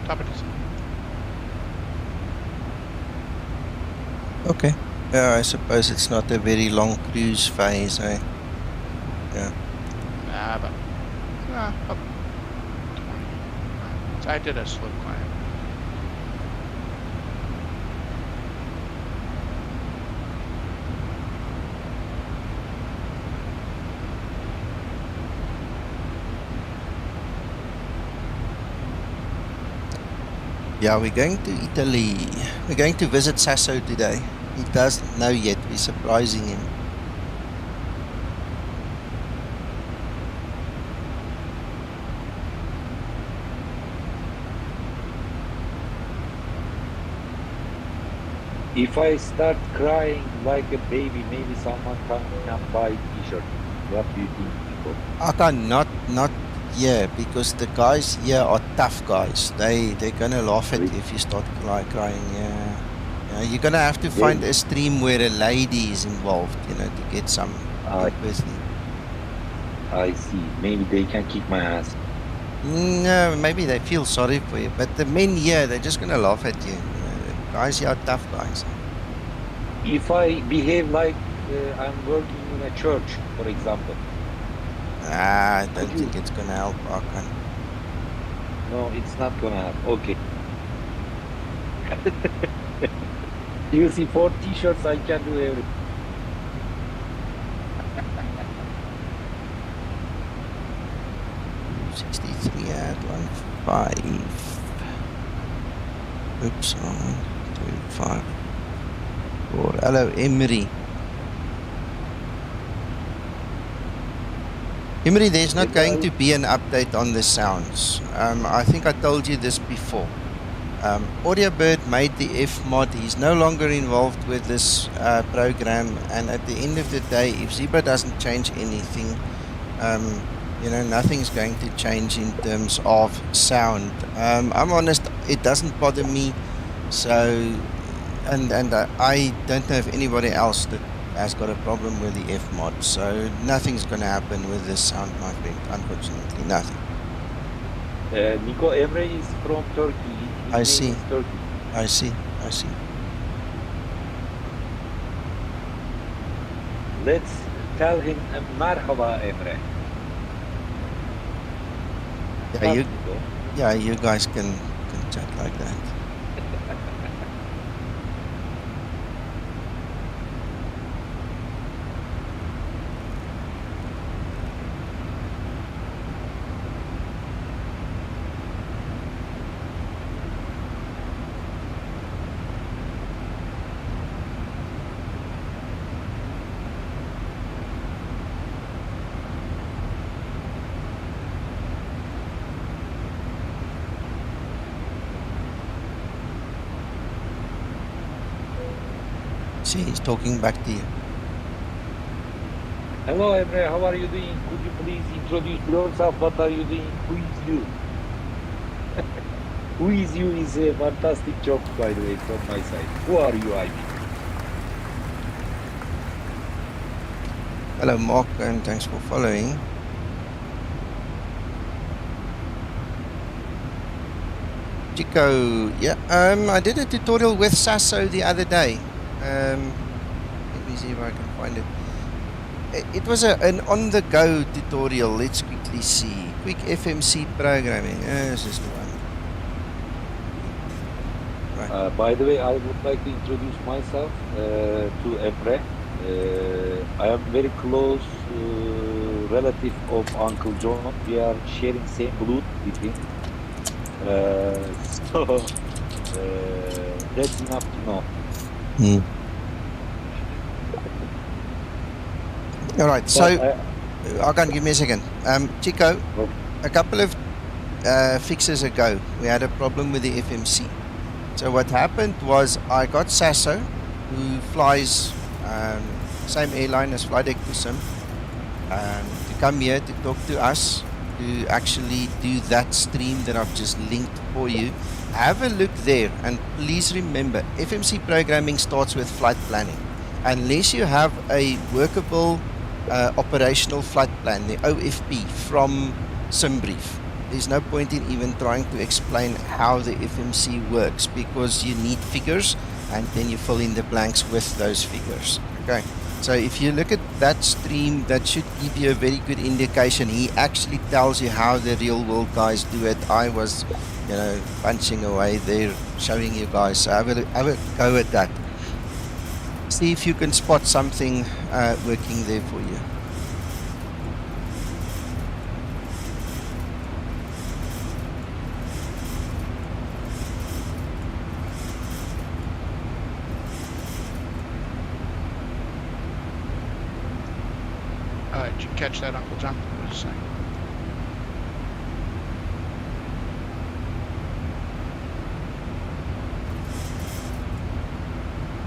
Top it is. Okay. Yeah, I suppose it's not a very long cruise phase, eh? Yeah. About 20. I did a slow climb. Yeah, we're going to Italy. We're going to visit Sasso today. He doesn't know yet. We're surprising him. If I start crying like a baby, maybe someone can buy t-shirt. What do you think, Nico? Aka, not here, because the guys here are tough guys. They're gonna laugh at you if you start crying. Yeah, you're gonna have to find a stream where a lady is involved, you know, to get some empathy. I see. Maybe they can kick my ass. No, maybe they feel sorry for you, but the men here, they're just gonna laugh at you. The guys here are tough guys. If I behave like I'm working in a church, for example. I don't think it's gonna help, Akan. No, it's not gonna happen. Okay. You see, 4 t-shirts, I can do everything. at 1.5. Oops, wrong one. 2.5. Hello, Emery. Emery, there's not going to be an update on the sounds. I think I told you this before. AudioBird made the F mod. He's no longer involved with this program, and at the end of the day, if Zibo doesn't change anything, you know, nothing's going to change in terms of sound. I'm honest, it doesn't bother me. So, and I don't know if anybody else that has got a problem with the F mod. So nothing's going to happen with this sound, my friend. Unfortunately, nothing. Nico Emre is from Turkey. I see. I see. Let's tell him Marhaba Emre. Yeah, you guys can chat like that. See, he's talking back to you. Hello, Emre. How are you doing? Could you please introduce yourself? What are you doing? Who is you? Who is you is a fantastic joke, by the way, from my side. Who are you, I mean? Hello, Mark, and thanks for following. Chico, yeah, I did a tutorial with Sasso the other day. Let me see if I can find it. It was an on-the-go tutorial. Let's quickly see. Quick FMC programming. This is the one. Right. By the way, I would like to introduce myself to Emre. I am very close relative of Uncle John. We are sharing same blood with him. So that's enough to know. All right, so Akan, give me a second. Chico, a couple of fixes ago, we had a problem with the FMC. So what happened was I got Sasso, who flies same airline as Flight Sim, to come here to talk to us, to actually do that stream that I've just linked for you. Have a look there, and please remember, FMC programming starts with flight planning. Unless you have a workable operational flight plan, the OFP from SimBrief, there's no point in even trying to explain how the FMC works, because you need figures and then you fill in the blanks with those figures. Okay, So if you look at that stream, that should give you a very good indication. He actually tells you how the real world guys do it. I was, you know, punching away there, showing you guys. So have a go at that. See if you can spot something working there for you. Did you catch that, Uncle John? What was you saying?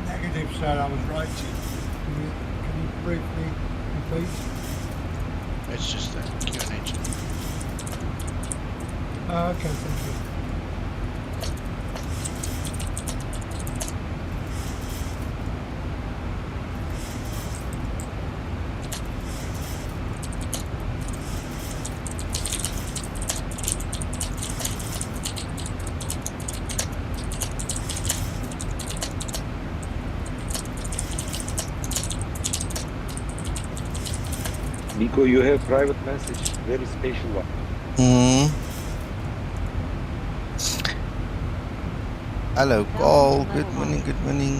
Negative, sir. I was writing. Can you briefly repeat? It's just a Q&A chat. Okay, thank you. Nico, you have private message, very special one. Hello, Cole. Good morning, good morning.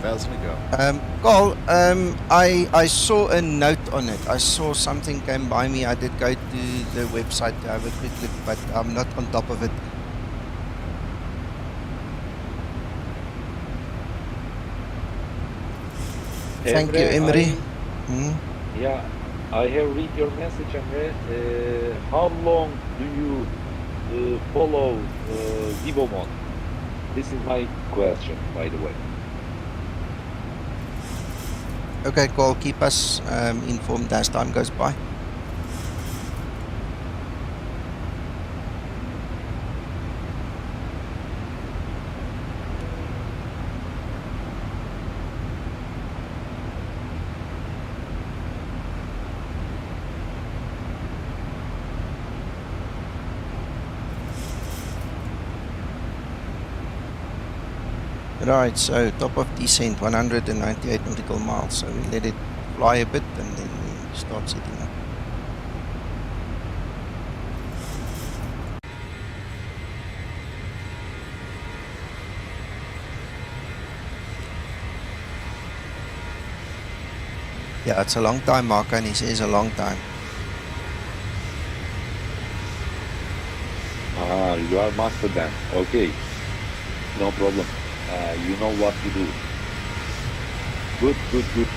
1,000 to go. Cole, I saw a note on it. I saw something came by me. I did go to the website to have a quick look, but I'm not on top of it. Thank you, Emery. Yeah, I have read your message, Emre. How long do you follow Zibo mod? This is my question, by the way. Okay, Cole, keep us informed as time goes by. Right, so top of descent, 198 nautical miles. So we let it fly a bit and then we start setting up. Yeah, it's a long time, Mark, and he says a long time. Ah, you are master then. Okay, no problem. You know what to do. Good, good, good.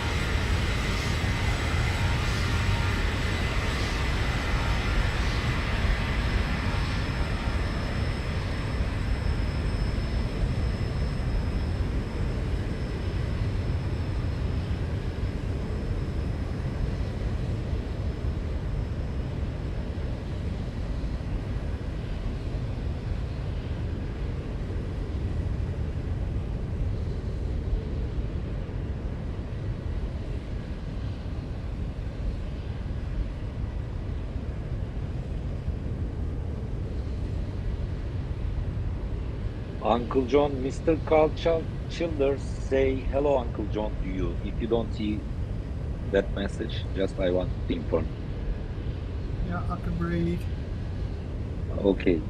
Uncle John, Mr. Carl Childers say hello, Uncle John, to you. If you don't see that message, just I want to inform. Yeah, I can read. Okay.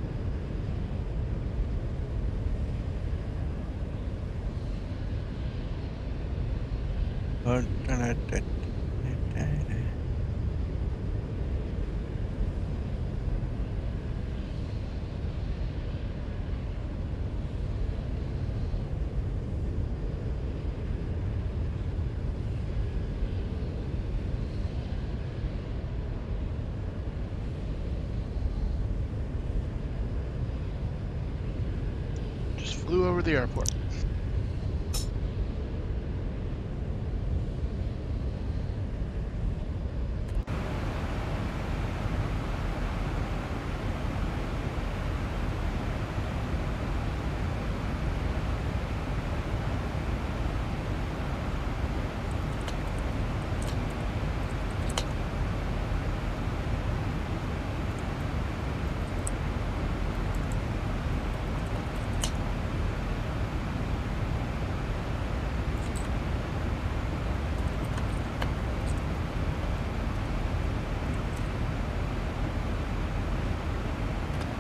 Just flew over the airport.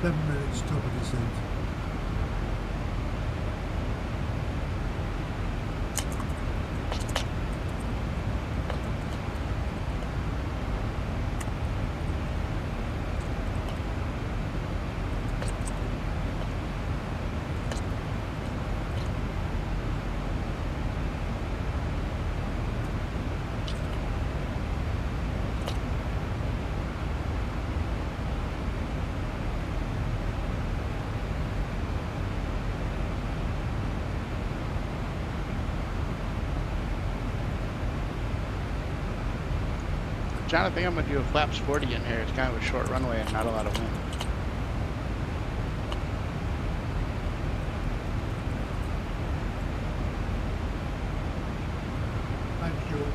7 minutes top of descent. John, I think I'm gonna do a flaps 40 in here. It's kind of a short runway and not a lot of wind. Thanks, George.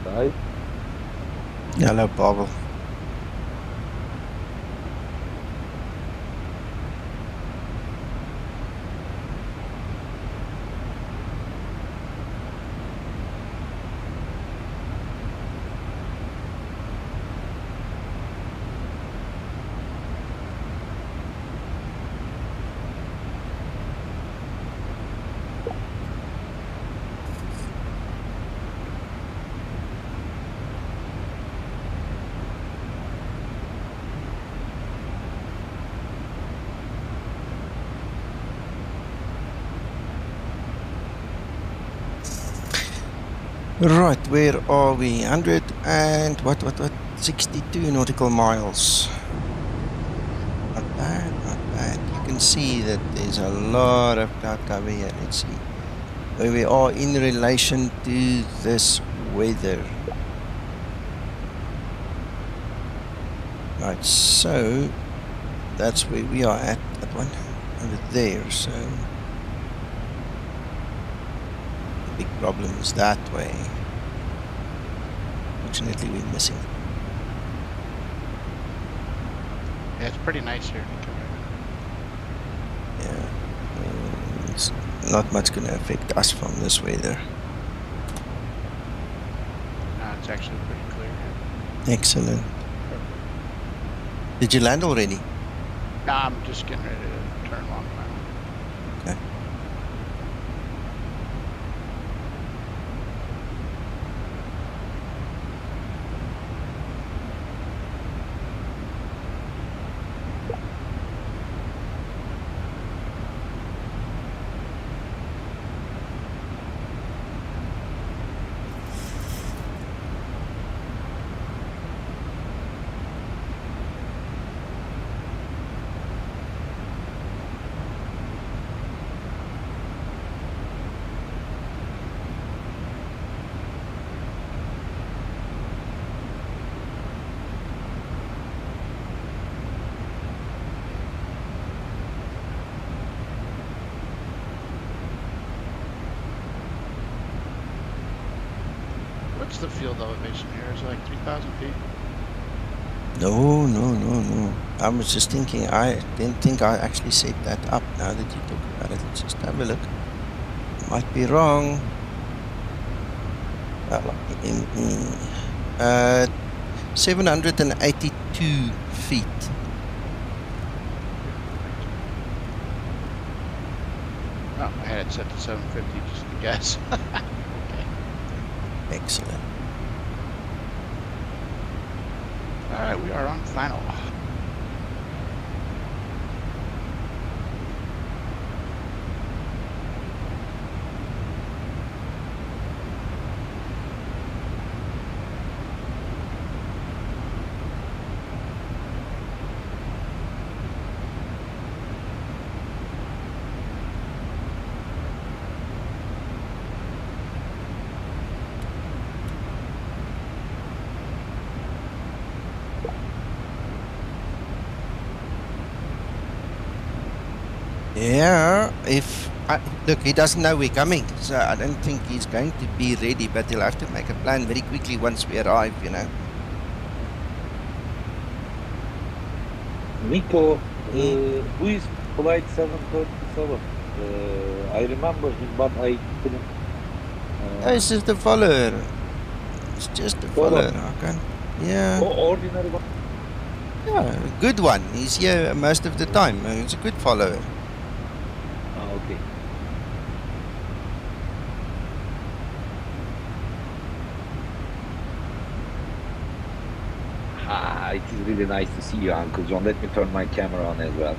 Right. Hello, Pavel. Right, where are we? 100 and what? 62 nautical miles. Not bad, not bad. You can see that there's a lot of cloud cover here. Let's see where we are in relation to this weather. Right, so that's where we are at, that one over there. So the big problem is that way. Fortunately, we're missing. Yeah, it's pretty nice here. Yeah, it's not much going to affect us from this weather. No, it's actually pretty clear. Excellent. Did you land already? No, I'm just getting ready to turn long final. Okay. What's the field elevation here? Is it like 3,000 feet? No. I was just thinking, I didn't think I actually set that up now that you talk about it. Let's just have a look. Might be wrong. Well, 782 feet. Oh, I had it set to 750 just to guess. Okay. Excellent. Alright, we are on final. Yeah, if Look, he doesn't know we're coming, so I don't think he's going to be ready, but he'll have to make a plan very quickly once we arrive, you know. Nico, who is flight 737? I remember him, but I couldn't. No, it's just a follower. It's just a follower, okay? Yeah. Ordinary one. Yeah, a good one. He's here most of the time. He's a good follower. Okay. It is really nice to see you, Uncle John. Let me turn my camera on as well.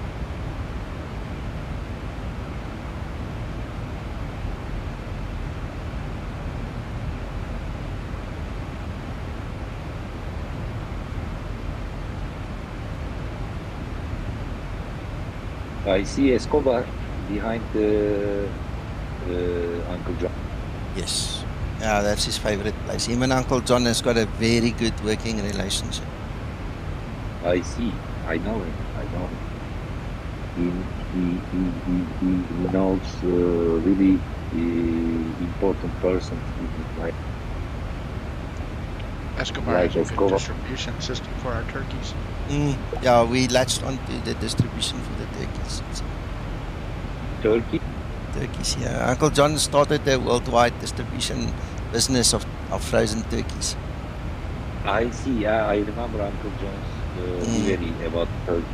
I see Escobar behind Uncle John. Yes. Yeah, that's his favorite place. Him and Uncle John has got a very good working relationship. I see. I know him. He knows really important person in his life. Escobar Like has a good Escobar. distribution system for our turkeys. Yeah, we latched onto the distribution for the turkeys. Turkey? Turkeys, yeah. Uncle John started a worldwide distribution business of frozen turkeys. I see. Yeah, I remember Uncle John's theory about turkeys.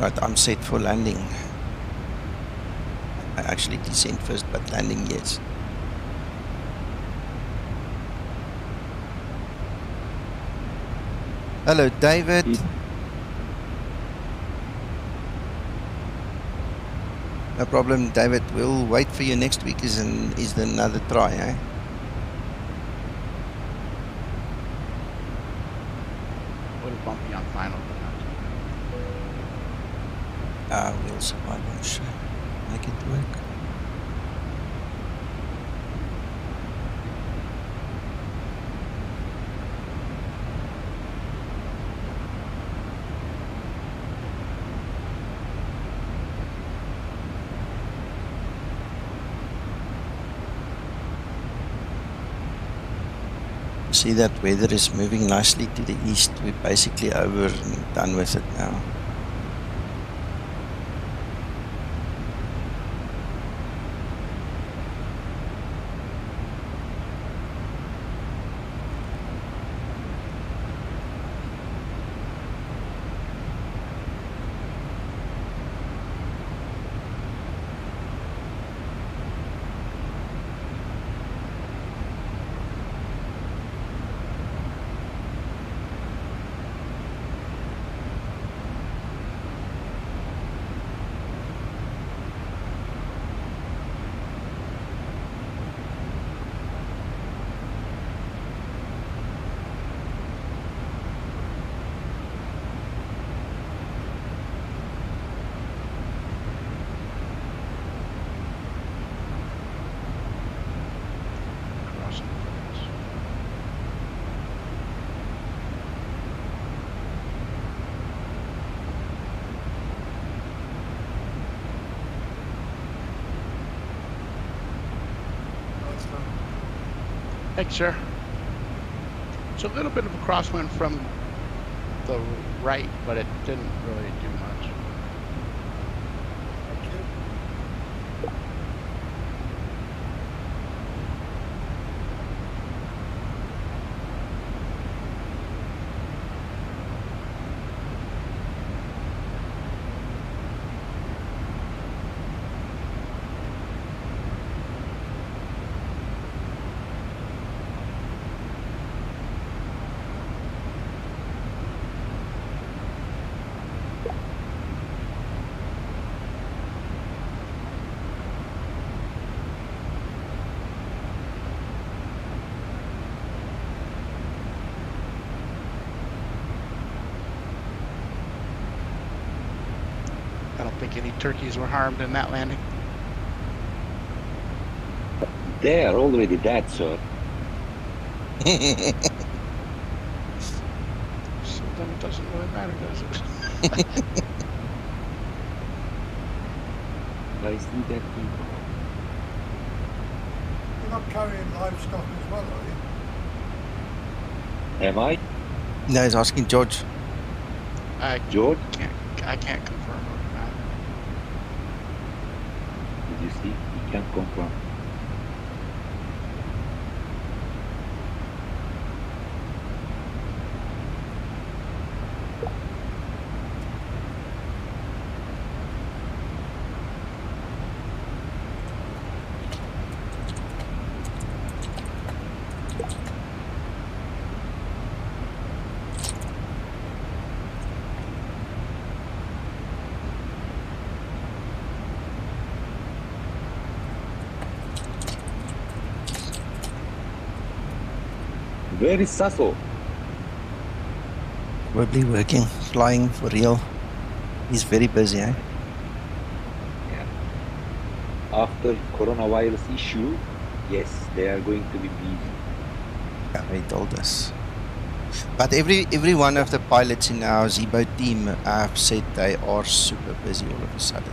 Right, I'm set for landing. I actually descend first, but landing, yes. Hello, David. No problem, David. We'll wait for you next week. Is another try, eh? A little bumpy on final, but not too bad. We'll survive, I'm sure. Make it work. See that weather is moving nicely to the east. We're basically over and done with it now. Thanks, sir. It's a little bit of a crosswind from the right, but it didn't really do much. I don't think any turkeys were harmed in that landing. They are already dead, sir. So then it doesn't really matter, does it? I see that people. You're not carrying livestock as well, are you? Am I? No, he's asking George. George? I can't confirm or deny. Did you see? He can't confirm. Where is Sasso? Probably working, flying for real. He's very busy, eh? After coronavirus issue, yes, they are going to be busy. Yeah, they told us. But every one of the pilots in our Zibo team have said they are super busy all of a sudden.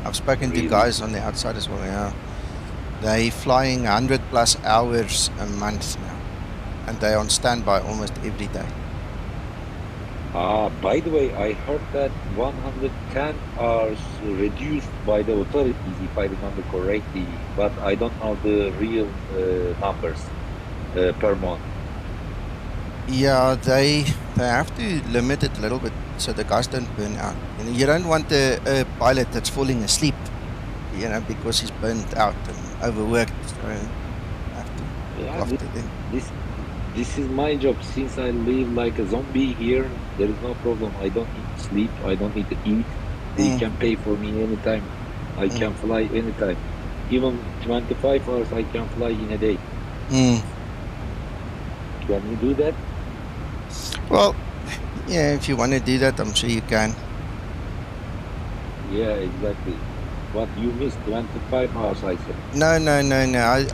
I've spoken to guys on the outside as well, yeah. They're flying 100 plus hours a month now. And they're on standby almost every day. By the way, I heard that 110 hours reduced by the authorities, if I remember correctly, but I don't know the real numbers per month. Yeah, they have to limit it a little bit so the guys don't burn out. You know, you don't want a pilot that's falling asleep, you know, because he's burnt out and overworked. So you have to look after them. This is my job. Since I live like a zombie here, there is no problem. I don't need to sleep. I don't need to eat. They can pay for me anytime. I can fly anytime. Even 25 hours I can fly in a day. Can you do that? Well, yeah, if you want to do that, I'm sure you can. Yeah, exactly. But you missed 25 hours, I said. No.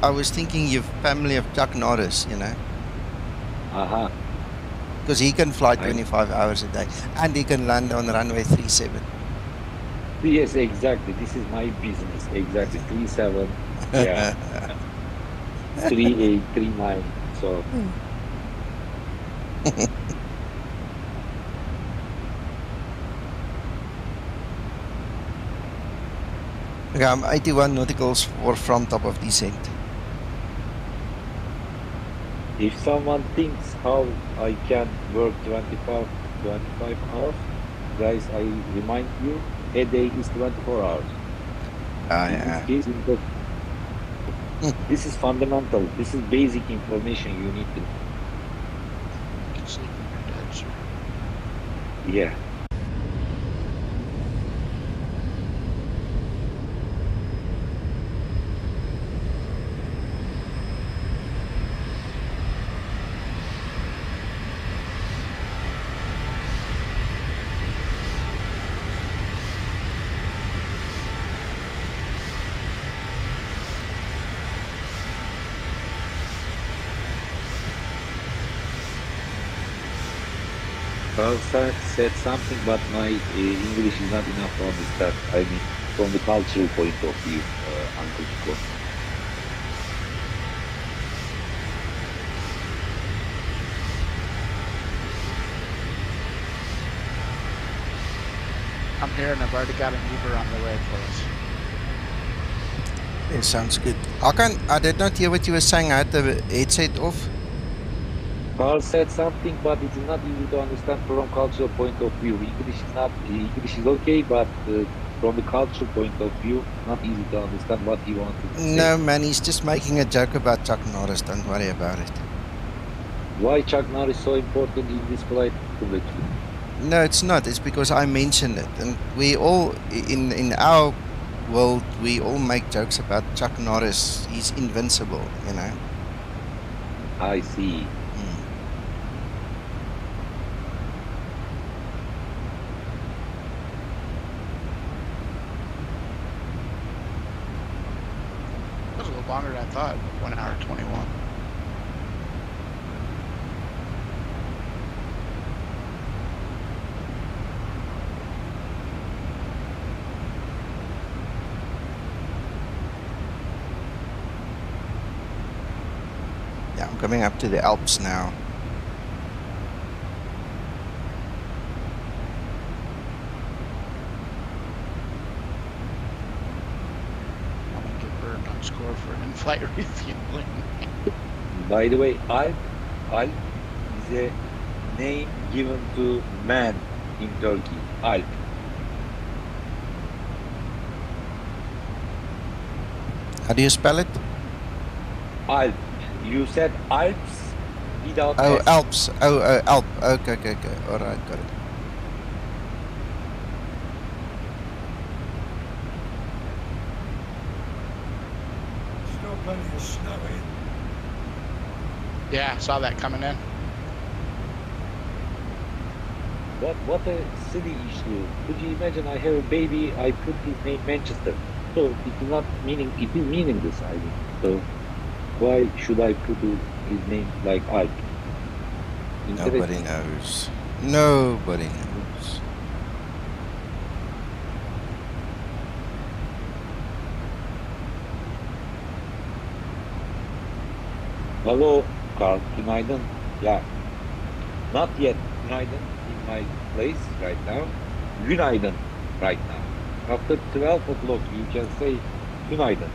I was thinking you're family of Chuck Norris, you know. Because he can fly 25 hours a day. And he can land on runway 37. Yes, exactly. This is my business. Exactly. 37. Yeah. 38, 39. So. Okay, I'm 81 nauticals from top of descent. If someone thinks how I can work 25 hours, guys, I remind you, a day is 24 hours. Yeah. This is fundamental. This is basic information you need to know. You can sleep when you're dead, sir. Yeah. Carl said something, but my English is not enough to understand. I mean, from the cultural point of view, Uncle Chico. I'm here and I've already got an Uber on the way for us. Yeah, sounds good. I did not hear what you were saying. I had the headset off. Carl said something, but it is not easy to understand from cultural point of view. English is okay, but from the cultural point of view, not easy to understand what he wanted to say. No, man, he's just making a joke about Chuck Norris. Don't worry about it. Why Chuck Norris so important in this flight? No, it's not. It's because I mentioned it. And we all, in our world, we all make jokes about Chuck Norris. He's invincible, you know. I see. That was a little bit longer than I thought. 1 hour 21. Yeah, I'm coming up to the Alps now. I'm gonna get burned on score for in-flight refueling. By the way, Alp is a name given to man in Turkey. Alp. How do you spell it? Alp. You said Alps without Oh, S. Alps. Oh, Alp. Okay. All right, got it. Still plenty of snow in. Yeah, saw that coming in. What a silly issue. Could you imagine I have a baby, I put his name Manchester. So it is not meaning, it is meaningless, I mean. So why should I put his name like Alp? Nobody knows. Nobody knows. Hello, Carl. Günaydın. Yeah. Not yet. Günaydın in my place right now. Günaydın right now. After 12 o'clock, you can say günaydın.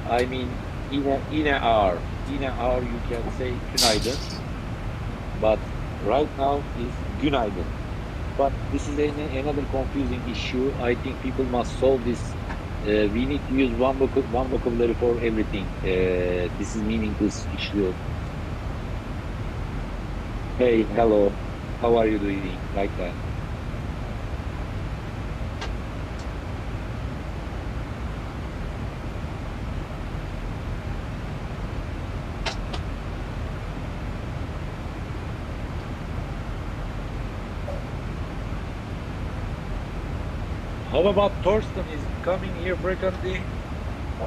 I mean, in an hour. In an hour, you can say günaydın. But right now is günaydın. But this is another confusing issue. I think people must solve this. We need to use one vocabulary for everything. This is meaningless issue. Hey, hello, how are you doing? Like that. How about Thorsten is coming here frequently?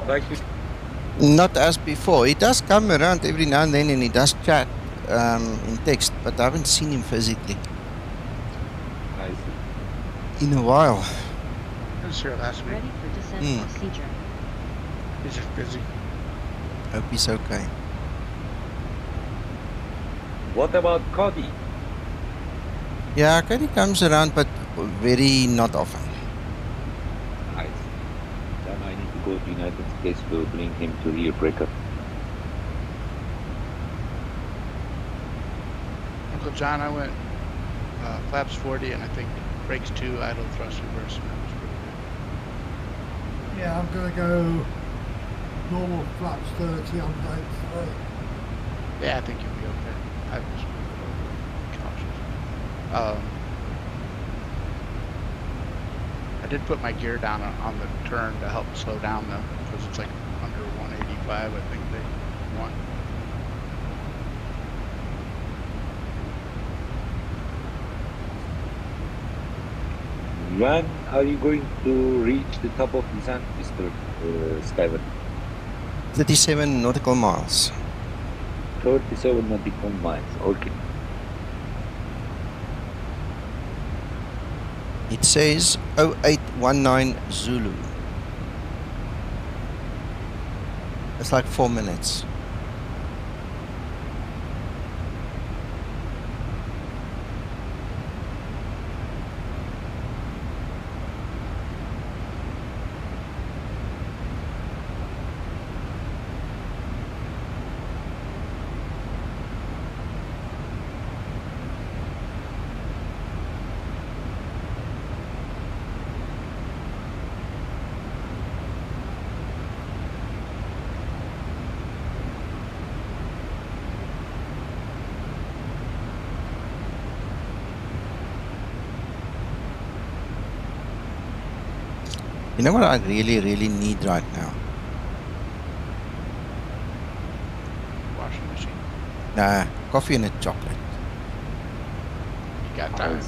Like Not as before. He does come around every now and then and he does chat in text, but I haven't seen him physically I see. in a while. I was here last week. Ready for descent procedure. He's just busy. Hope he's okay. What about Cody? Yeah, Cody comes around, but very not often. I see. Then I need to go to United States to bring him to here breakup. Uncle John, I went flaps 40 and I think brakes 2, idle thrust reverse. And that was pretty good. Yeah, I'm going to go normal flaps 30 on brake 3. Yeah, I think you'll be okay. I was cautious. I did put my gear down on the turn to help slow down though, because it's like under 185, I think they want. When are you going to reach the top of descent, Mr. Skyver? 37 nautical miles. 37 nautical miles. Okay. It says 0819 Zulu. It's like 4 minutes. You know what I really need right now? Washing machine. Nah, coffee and a chocolate. You got time.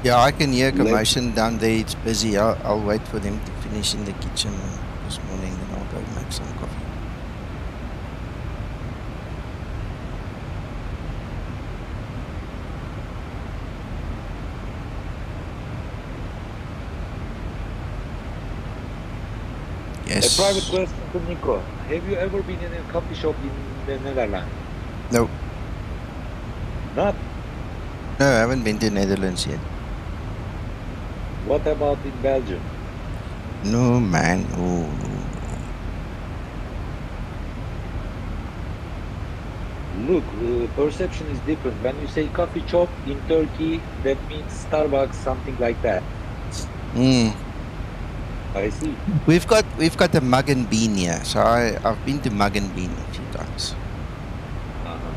Yeah, I can hear Let- commotion down there. It's busy. I'll wait for them to finish in the kitchen this morning, then I'll go make some coffee. A Yes. private question to Nico. Have you ever been in a coffee shop in the Netherlands? No, Not? no, I haven't been to Netherlands yet. What about in Belgium? No, man. Oh, no. Look, perception is different. When you say coffee shop in Turkey, that means Starbucks, something like that. Mm. I see. We've got a mug and bean here, so I've been to mug and bean a few times. Uh-huh.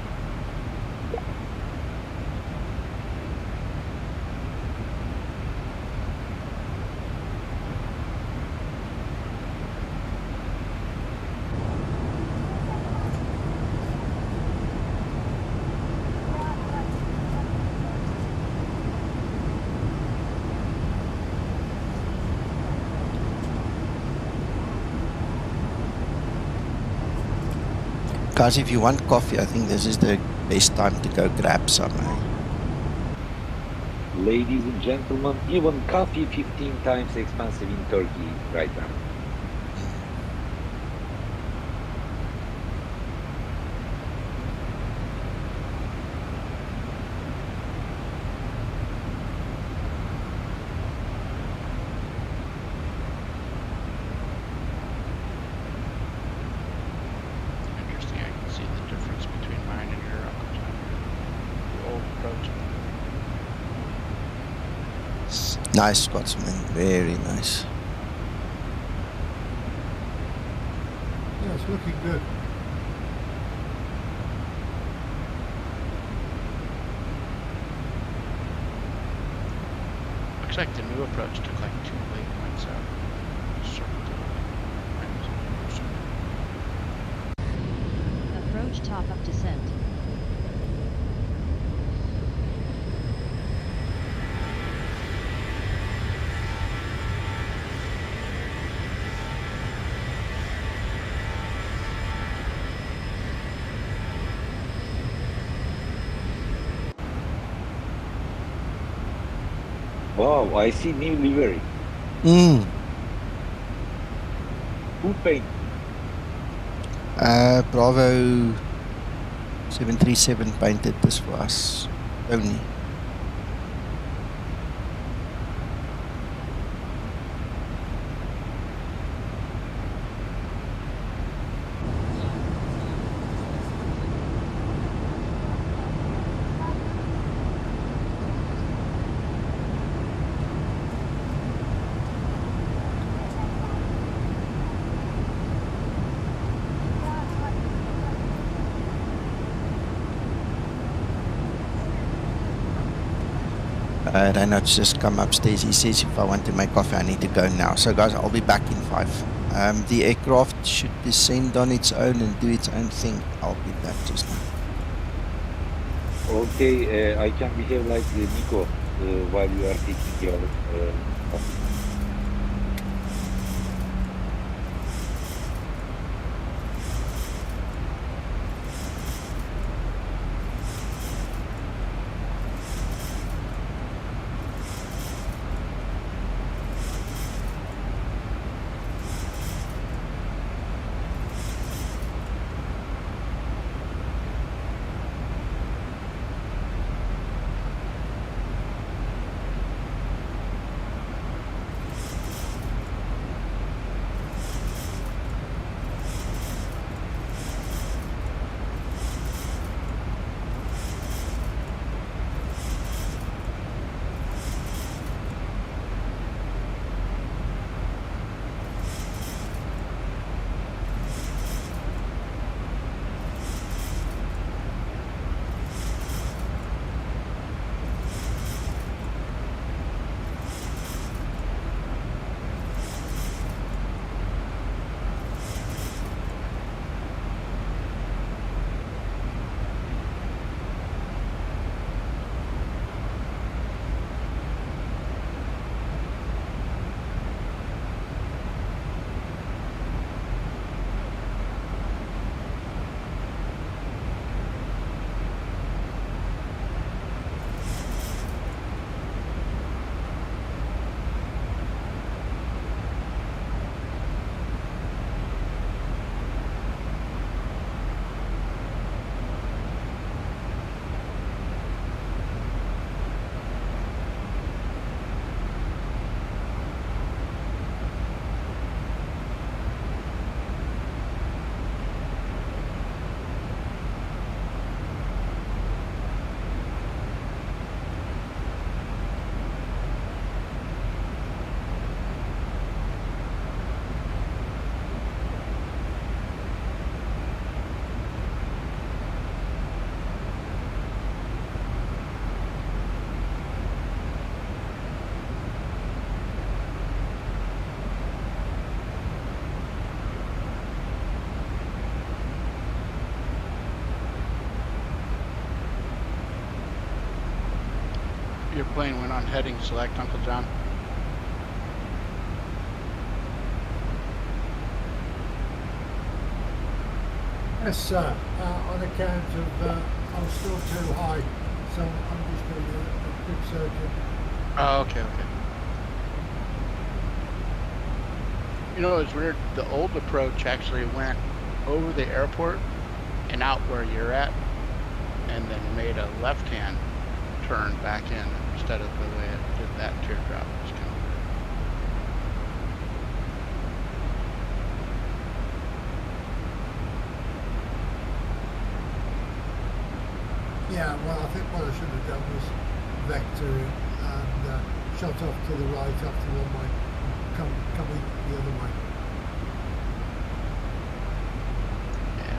Guys, if you want coffee, I think this is the best time to go grab some. Ladies and gentlemen, even coffee 15 times expensive in Turkey right now. Interesting. I can see the difference between mine and your the old approach. Nice Scotsman, very nice. Yeah, it's looking good. Looks like the new approach took like 2 waypoints out. Approach top of descent. Wow, I see new livery. Mm. Who paint? Bravo 737 painted this for us. Only. Reynolds just come upstairs. He says if I want to make coffee, I need to go now. So guys, I'll be back in 5. The aircraft should descend on its own and do its own thing. I'll be back just now. Okay, I can behave like Nico while you are taking your coffee. Your plane went on heading select, Uncle John. Yes, sir. On account of I'm still too high, so I'm just going to do a quick circuit. Oh, okay, okay. You know, it's weird. The old approach actually went over the airport and out where you're at, and then made a left-hand turn back in instead of the way it did that teardrop. It's kind of weird. Yeah, well, I think what I should have done was vector it and shot off to the right after one way, coming the other way. Yeah.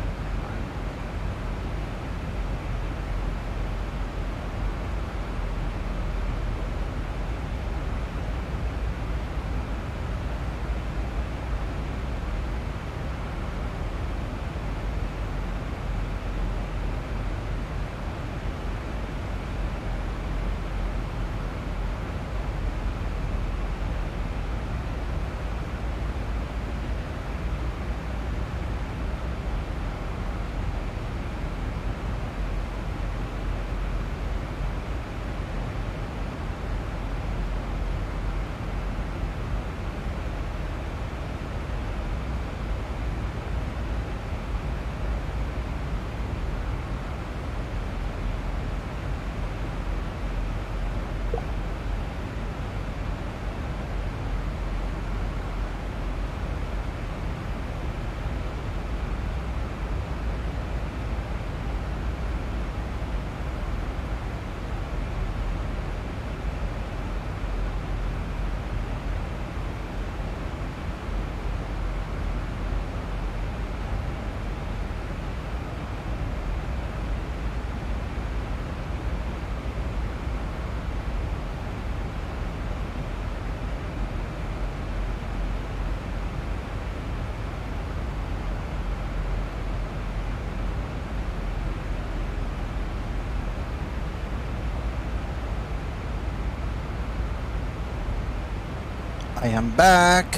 I am back.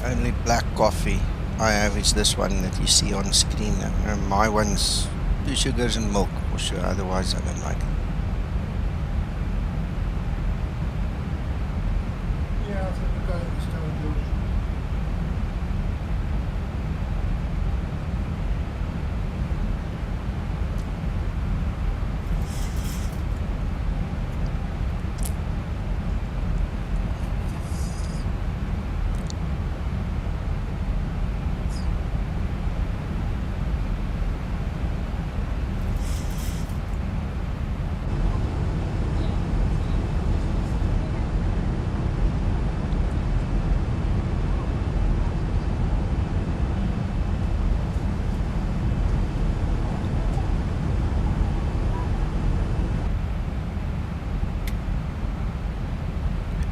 Only black coffee I have is this one that you see on screen. My one's 2 sugars and milk for sure, otherwise I don't like it. think you got it this time, Josh.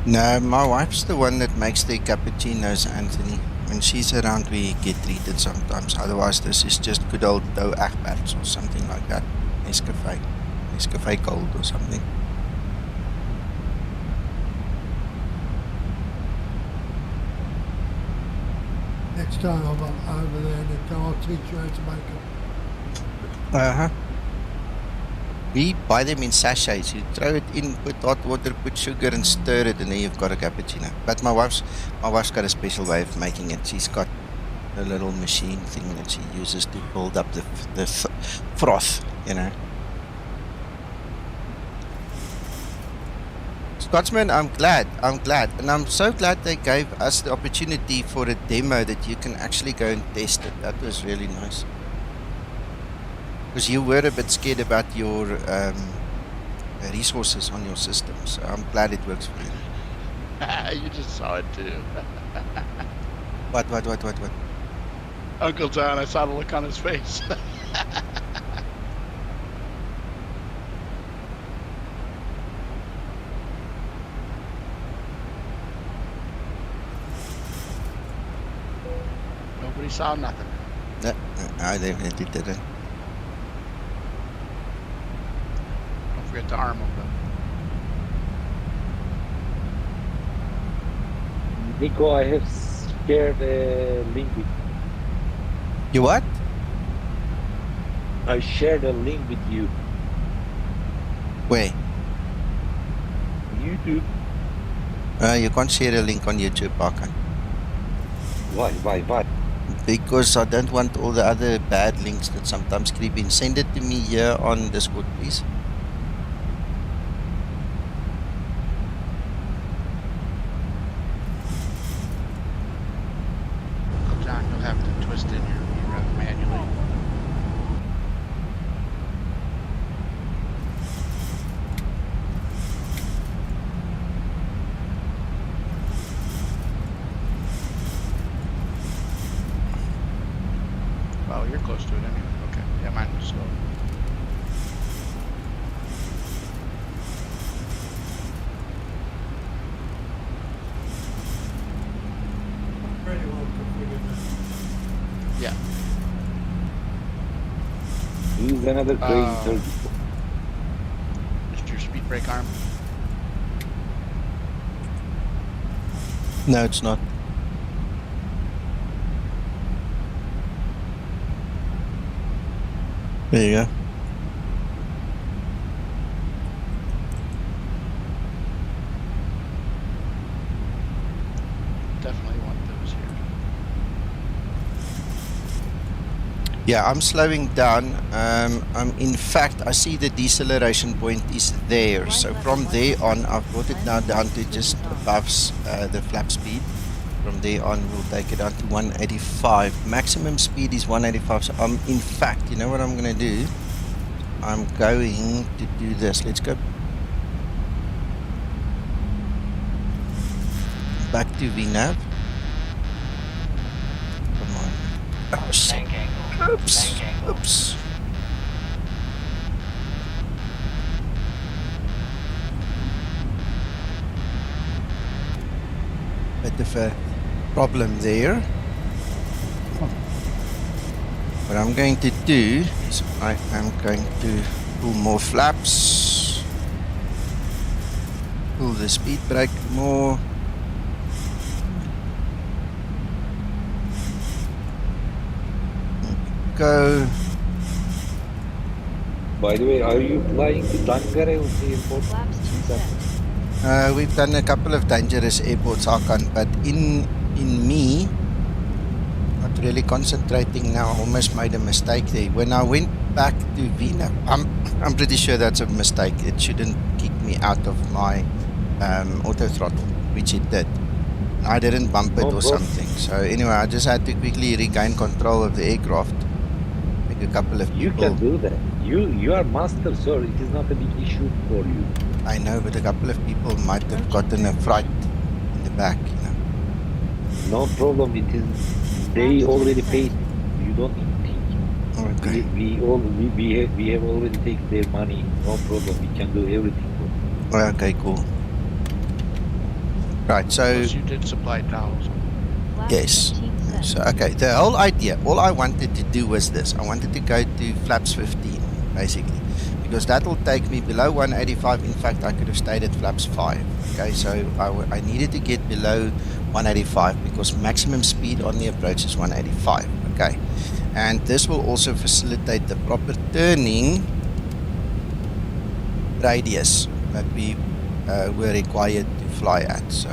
No, my wife's the one that makes the cappuccinos, Anthony. When she's around, we get treated sometimes. Otherwise, this is just good old dough achberts or something like that. Nescafe Gold or something. Next time I'm over there, I'll teach you how to make them. Uh-huh. We buy them in sachets. You throw it in, put hot water, put sugar and stir it, and then you've got a cappuccino. But my wife's got a special way of making it. She's got a little machine thing that she uses to build up the froth, you know. Scotsman, I'm glad, and I'm so glad they gave us the opportunity for a demo that you can actually go and test it. That was really nice. Because you were a bit scared about your resources on your system, so I'm glad it works for you. You just saw it too. What? Uncle John, I saw the look on his face. Nobody saw nothing. No, I definitely didn't. Don't forget to arm them. Nico, I have shared a link with you. You what? I shared a link with you. Where? YouTube. You can't share a link on YouTube, Parker. Why? Because I don't want all the other bad links that sometimes creep in. Send it to me here on Discord, please. John, you'll have to twist in your manually. Oh, you're close to it anyway. Okay. Yeah, mine was slow. Pretty well configured now. Yeah. Use another crazy turkey. Just your speed brake arm. No, it's not. There you go. Definitely want those here. Yeah, I'm slowing down. In fact, I see the deceleration point is there. So from there on, I've brought it now down to just above the flap speed. From there on, we'll take it down to 185. Maximum speed is 185. So in fact, you know what I'm going to do? I'm going to do this. Let's go back to VNAV. Come on. Oh, shit. Oops. Bit of a problem there. What I'm going to do is I am going to pull more flaps, pull the speed brake more. Go. By the way, are you flying to Dangare or the airport? Flaps 2 set. We've done a couple of dangerous airports, Hakan, but in me, not really concentrating now. I almost made a mistake there. When I went back to Vienna, I'm pretty sure that's a mistake. It shouldn't kick me out of my auto throttle, which it did. I didn't bump it or something. So anyway, I just had to quickly regain control of the aircraft. Like a couple of people. You can do that. You are master, sir. It is not a big issue for you. I know, but a couple of people might have gotten a fright in the back, you know. No problem. It is. They already paid. You don't need to think. Okay. We have already taken their money. No problem. We can do everything for them. Okay, cool. Right, so Plus you did supply towels. Flaps yes. 15 cents. So okay, the whole idea, all I wanted to do was this. I wanted to go to flaps 15, basically, because that will take me below 185. In fact, I could have stayed at flaps 5. Okay, so I needed to get below 185 because maximum speed on the approach is 185. Okay, and this will also facilitate the proper turning radius that we were required to fly at. So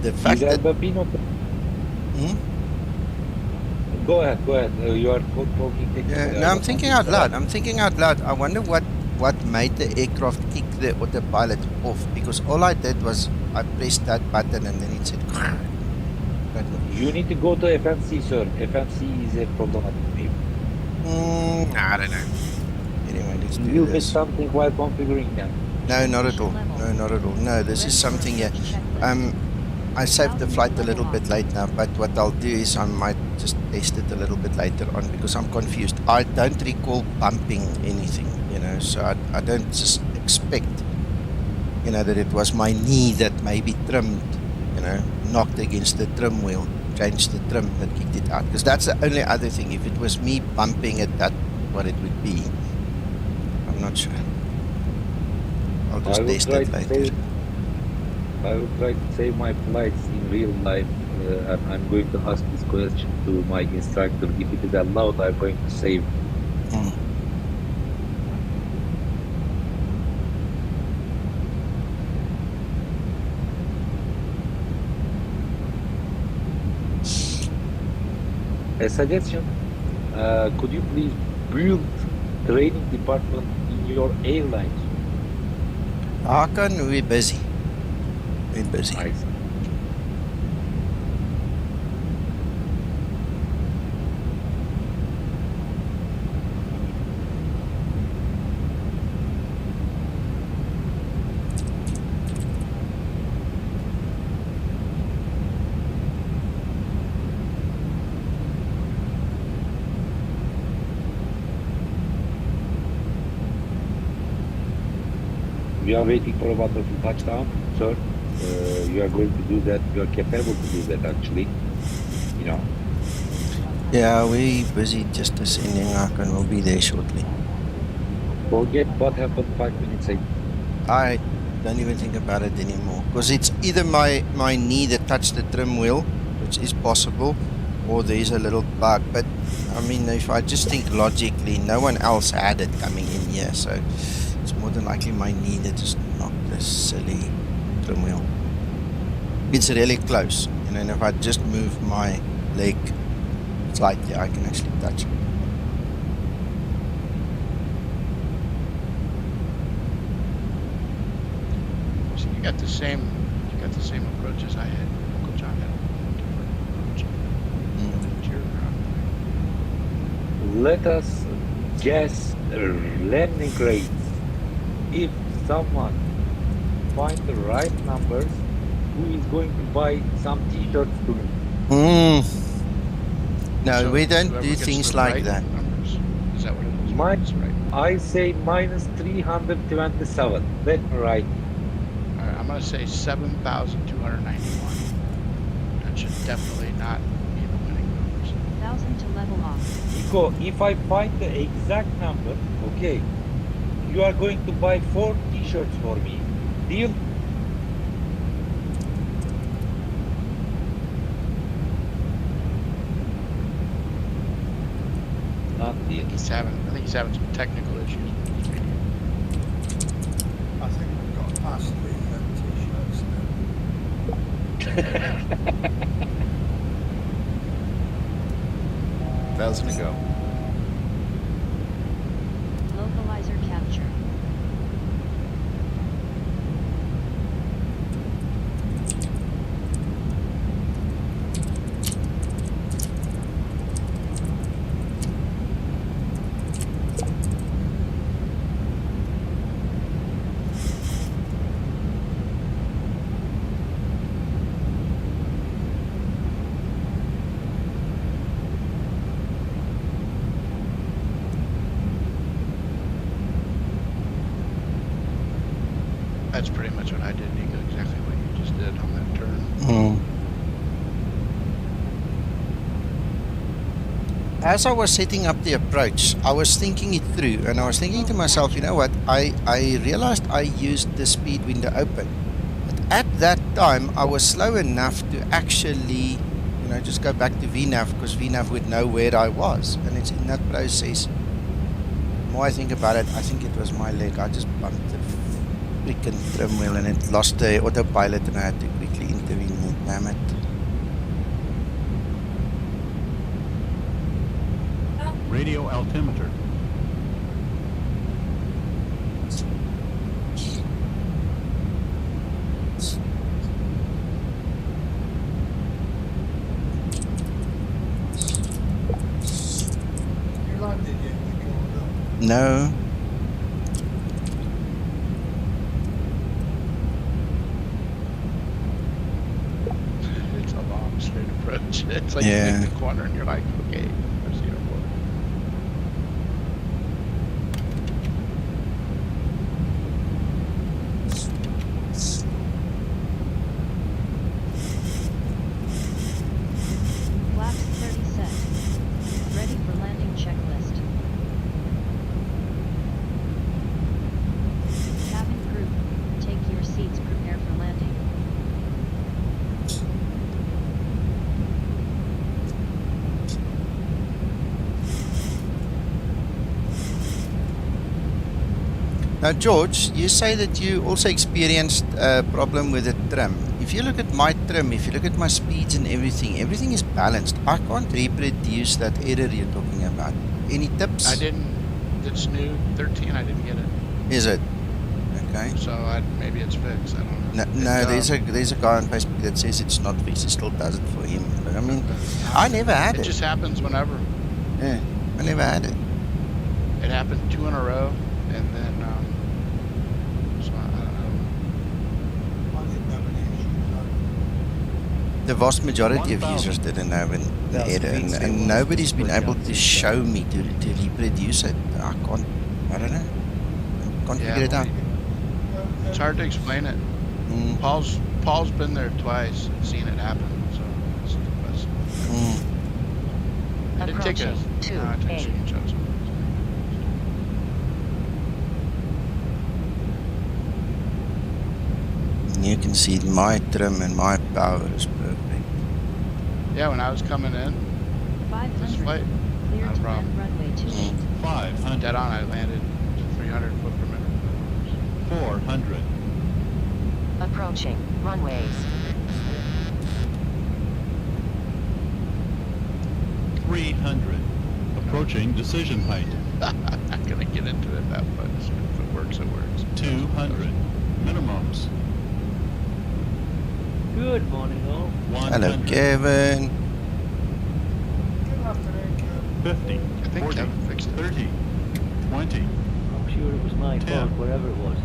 the fact that Go ahead. You are talking technically. no, I'm thinking out loud. I wonder what made the aircraft kick the autopilot off, because all I did was I pressed that button and then it said You need to go to FNC, sir. FNC is a problematic maybe. I don't know. Anyway, let's do You this. missed something while configuring them. No, not at all. No, this is something here. I saved the flight a little bit late now, but what I'll do is I might just test it a little bit later on because I'm confused. I don't recall bumping anything, you know, so I don't just expect, you know, that it was my knee that maybe trimmed, you know, knocked against the trim wheel, changed the trim that kicked it out. Because that's the only other thing. If it was me bumping it, that's what it would be. I'm not sure. I'll just test it later. I will try to save my flights in real life. I'm going to ask this question to my instructor. If it is allowed, I'm going to save. A suggestion, could you please build training department in your airlines? Hakan, we're busy. We're busy. I see. We are waiting for a wonderful touchdown, sir. You are going to do that. You are capable to do that, actually. You know. Yeah, we're busy just ascending. Hakan will be there shortly. Forget what happened 5 minutes ago. I don't even think about it anymore because it's either my knee that touched the trim wheel, which is possible, or there's a little bug. But I mean, if I just think logically, no one else had it coming in here, so it's more than likely my knee that just knocked this silly trim wheel. It's really close, you know, and if I just move my leg slightly, I can actually touch it. So you got the same approach as I had. Uncle John had a different approach. That's your Let us guess landing rates. If someone finds the right numbers, who is going to buy some t-shirts to me? No, So we don't whoever do gets things the like right that. numbers. Is that what it was? Mine- Right. I say minus 327. Let me write. All right, I'm going to say 7,291. That should definitely not be the winning numbers. 1,000 to level off. Nico, if I find the exact number, okay, you are going to buy 4 t-shirts for me. Deal? he's having some technical issues. I think we've got past the t-shirts now. 1,000 to go. Localizer capture. That's pretty much what I did, Nico. Exactly what you just did on that turn. As I was setting up the approach, I was thinking it through, and I was thinking to myself, you know what, I realized I used the speed window open. But at that time, I was slow enough to actually, you know, just go back to VNAV, because VNAV would know where I was. And it's in that process, the more I think about it, I think it was my leg. I just bumped the freaking trim wheel and it lost the autopilot, and I had to quickly intervene. Damn it. Radio altimeter. You landed yet, Nico, or not? No. It's a long straight approach. It's like Yeah. you make the corner and you're like, okay, there's the airport. Flaps 30 set. Ready for landing checklist. Cabin crew, take your seats, prepare for landing. Now, George, you say that you also experienced a problem with the trim. If you look at my trim, if you look at my speeds and everything is balanced. I can't reproduce that error you're talking about. Any tips? I didn't. It's new 13. I didn't get it. Is it? Okay. So maybe it's fixed. I don't know. No, there's a guy on Facebook that says it's not fixed. It still does it for him. But I mean, I never had It it. just happens whenever. Yeah, I never had it. It happened 2 in a row, and then so I don't know. I didn't have any issues, no. The vast majority of 1,000. users didn't have an That's error, means they and want nobody's been able SuperChat to show me to reproduce it. I don't know. Can't Yeah, figure it out. It's hard to explain it. Mm, Paul's been there twice and seen it happen. So it's the best. mm. I did take a Approaching to no, I took A. screenshots of it. You can see my trim and my power is perfect. Yeah, when I was coming in, this 500. flight, Clear not a to problem. land runway 28. 500. Dead on, I landed 300 foot per minute. 400. Approaching runways. 300. Approaching decision height. I'm not gonna get into it that much. If it works, it works. 200. Minimums. Good morning, all. 100. Hello, Kevin. Good afternoon, Kevin. 50. I think 40. Kevin fixed it. 30. 20. I'm sure it was my 10. fault, whatever it was.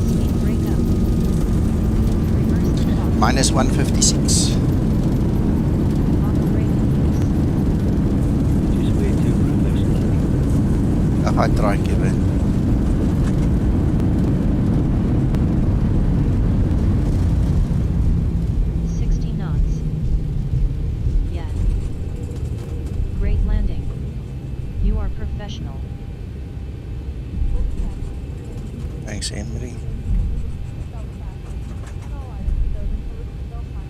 Speed break up. Reverse the clock. Minus 156. Clock break loose. Just way too professional. I try, Kevin. 60 knots. Yeah. Great landing. You are professional. Thanks, Henry.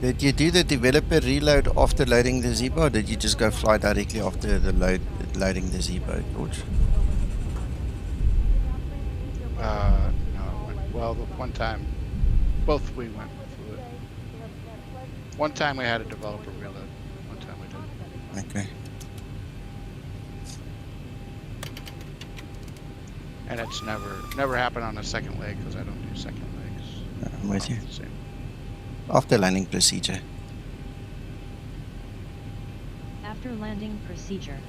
Did you do the developer reload after loading the Zibo, or did you just go fly directly after the loading the Zibo, George? No. Well, the one time, both we went through it. One time we had a developer reload. One time we didn't. Okay. And it's never happened on a second leg because I don't do second legs. I'm with you. Same. After landing procedure. After landing procedure.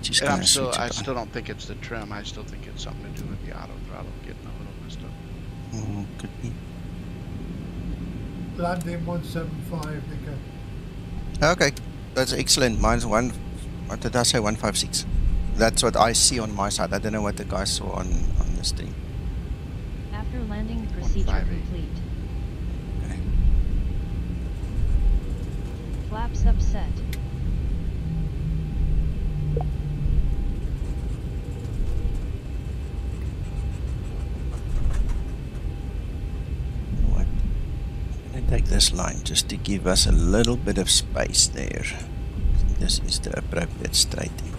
Just And gonna switch it I on. still don't think it's the trim. I still think it's something to do with the auto throttle getting a little messed up. Could be. Landing 175, Nico. Okay, that's excellent. Mine's what did I say, 156? That's what I see on my side. I don't know what the guys saw on the stream. After landing procedure 158. complete. Okay. Flaps upset. What? I'm gonna take this line just to give us a little bit of space there. This is the appropriate straighting.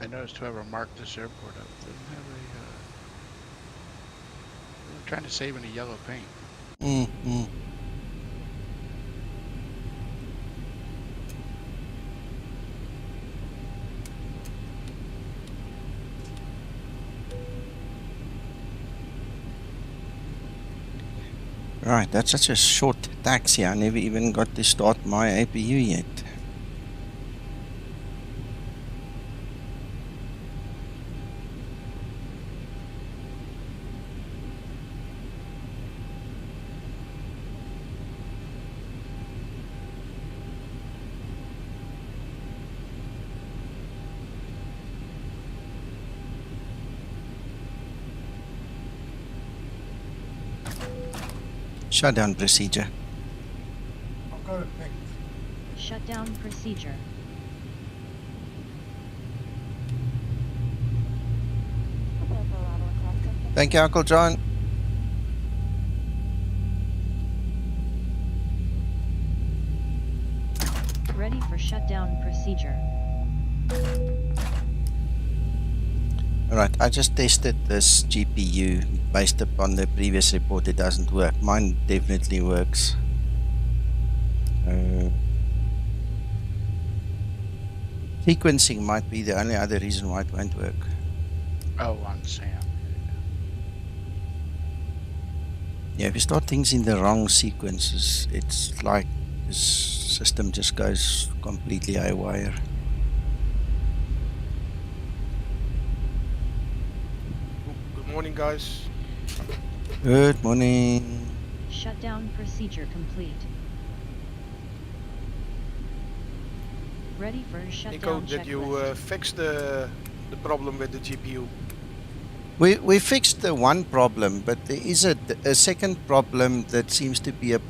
I noticed whoever marked this airport up didn't have a. They were trying to save any yellow paint. Mm-hmm. Right, that's such a short taxi. I never even got to start my APU yet. Shutdown procedure. I've got it picked. Shutdown procedure. Thank you, Uncle John. Ready for shutdown procedure. Alright, I just tested this GPU based upon the previous report. It doesn't work. Mine definitely works. Sequencing might be the only other reason why it won't work. Oh, on Sam. Yeah, if you start things in the wrong sequences, it's like this system just goes completely haywire. Good morning, guys. Good morning. Shutdown procedure complete. Ready for shutdown Nico, did checklist. you fix the problem with the GPU? We fixed the one problem, but there is a second problem that seems to be a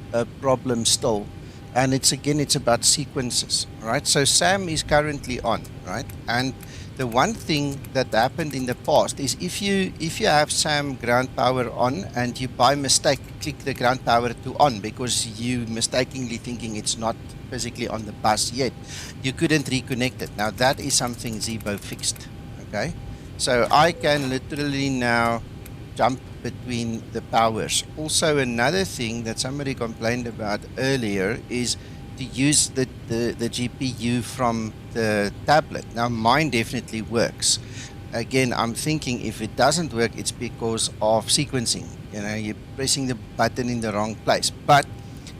problem still. And it's about sequences, right? So Sam is currently on, right? And the one thing that happened in the past is if you have Sam ground power on and you by mistake click the ground power to on because you mistakenly thinking it's not physically on the bus yet, you couldn't reconnect it. Now that is something Zibo fixed, okay? So I can literally now jump between the powers. Also, another thing that somebody complained about earlier is to use the GPU from the tablet. Now mine definitely works. Again, I'm thinking if it doesn't work, it's because of sequencing. You know, you're pressing the button in the wrong place. But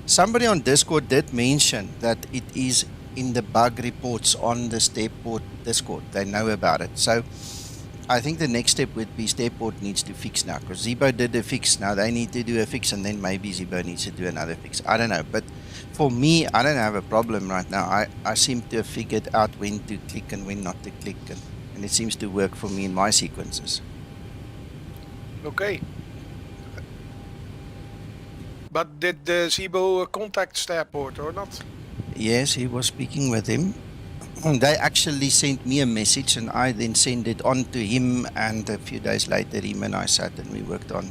somebody on Discord did mention that it is in the bug reports on the Stepport Discord. They know about it. So I think the next step would be Stepport needs to fix now, because Zibo did a fix. Now they need to do a fix, and then maybe Zibo needs to do another fix. I don't know. But for me, I don't have a problem right now. I seem to have figured out when to click and when not to click, and it seems to work for me in my sequences. Okay. But did the Zibo contact Starport or not? Yes, he was speaking with him. They actually sent me a message and I then sent it on to him, and a few days later him and I sat and we worked on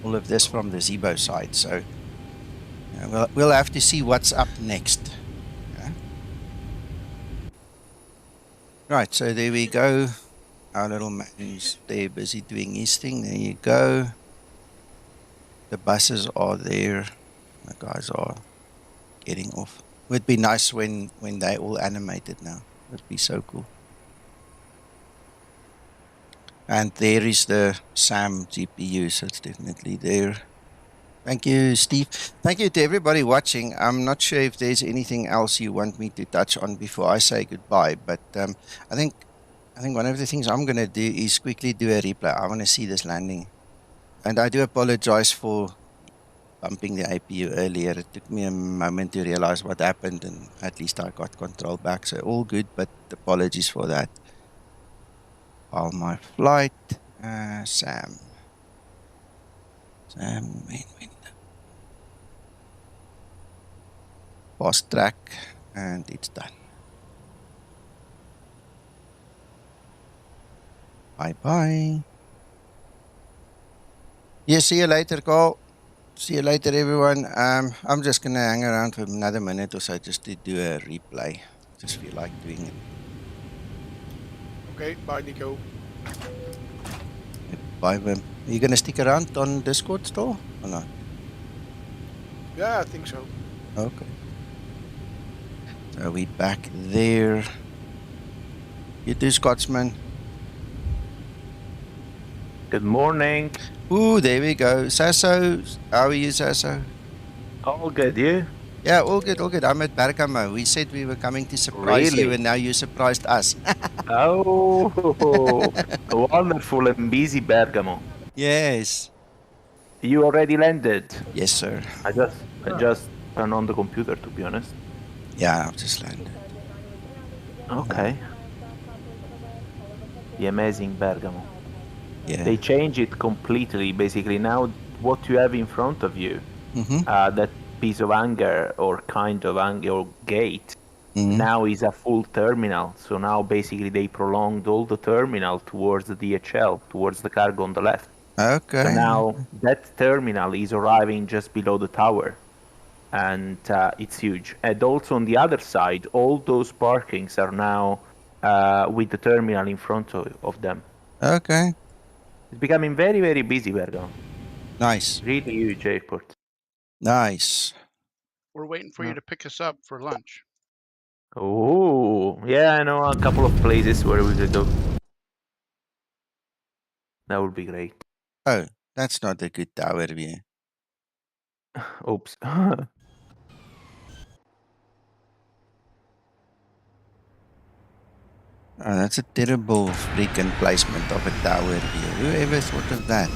all of this from the Zibo side. So we'll have to see what's up next. Yeah. Right, so there we go. Our little man's there busy doing his thing. There you go. The buses are there. The guys are getting off. Would be nice when they all animated now. Would be so cool. And there is the SAM GPU, so it's definitely there. Thank you, Steve. Thank you to everybody watching. I'm not sure if there's anything else you want me to touch on before I say goodbye, but I think one of the things I'm going to do is quickly do a replay. I want to see this landing. And I do apologize for bumping the APU earlier. It took me a moment to realize what happened, and at least I got control back. So all good, but apologies for that. All my flight, SAM main window, fast track, and it's done. Bye bye. Yeah, see you later, Carl. See you later, everyone. I'm just gonna hang around for another minute or so just to do a replay. Just feel like doing it. Okay, bye Nico. Bye, Wim. Are you gonna stick around on Discord still or not? Yeah, I think so. Okay. So we back there. You too, Scotsman. Good morning. Ooh, there we go. Sasso, how are you, Sasso? All good, you? Yeah, all good, all good. I'm at Bergamo. We said we were coming to surprise you, and now you surprised us. Oh, wonderful and busy Bergamo. Yes. You already landed? Yes, sir. I just turned on the computer, to be honest. Yeah, I've just landed. Okay. The amazing Bergamo. Yeah. They change it completely. Basically, now what you have in front of you, that piece of hangar or kind of hangar or gate, now is a full terminal. So now basically they prolonged all the terminal towards the DHL, towards the cargo on the left. Okay. So now that terminal is arriving just below the tower, and it's huge. And also on the other side, all those parkings are now with the terminal in front of them. Okay. It's becoming very, very busy, Bergamo. Nice. Really huge airport. Nice. We're waiting for you to pick us up for lunch. Oh, yeah, I know a couple of places where we could go. That would be great. Oh, that's not a good tower view. Oops. Oh, that's a terrible freaking placement of a tower view. Whoever thought of that?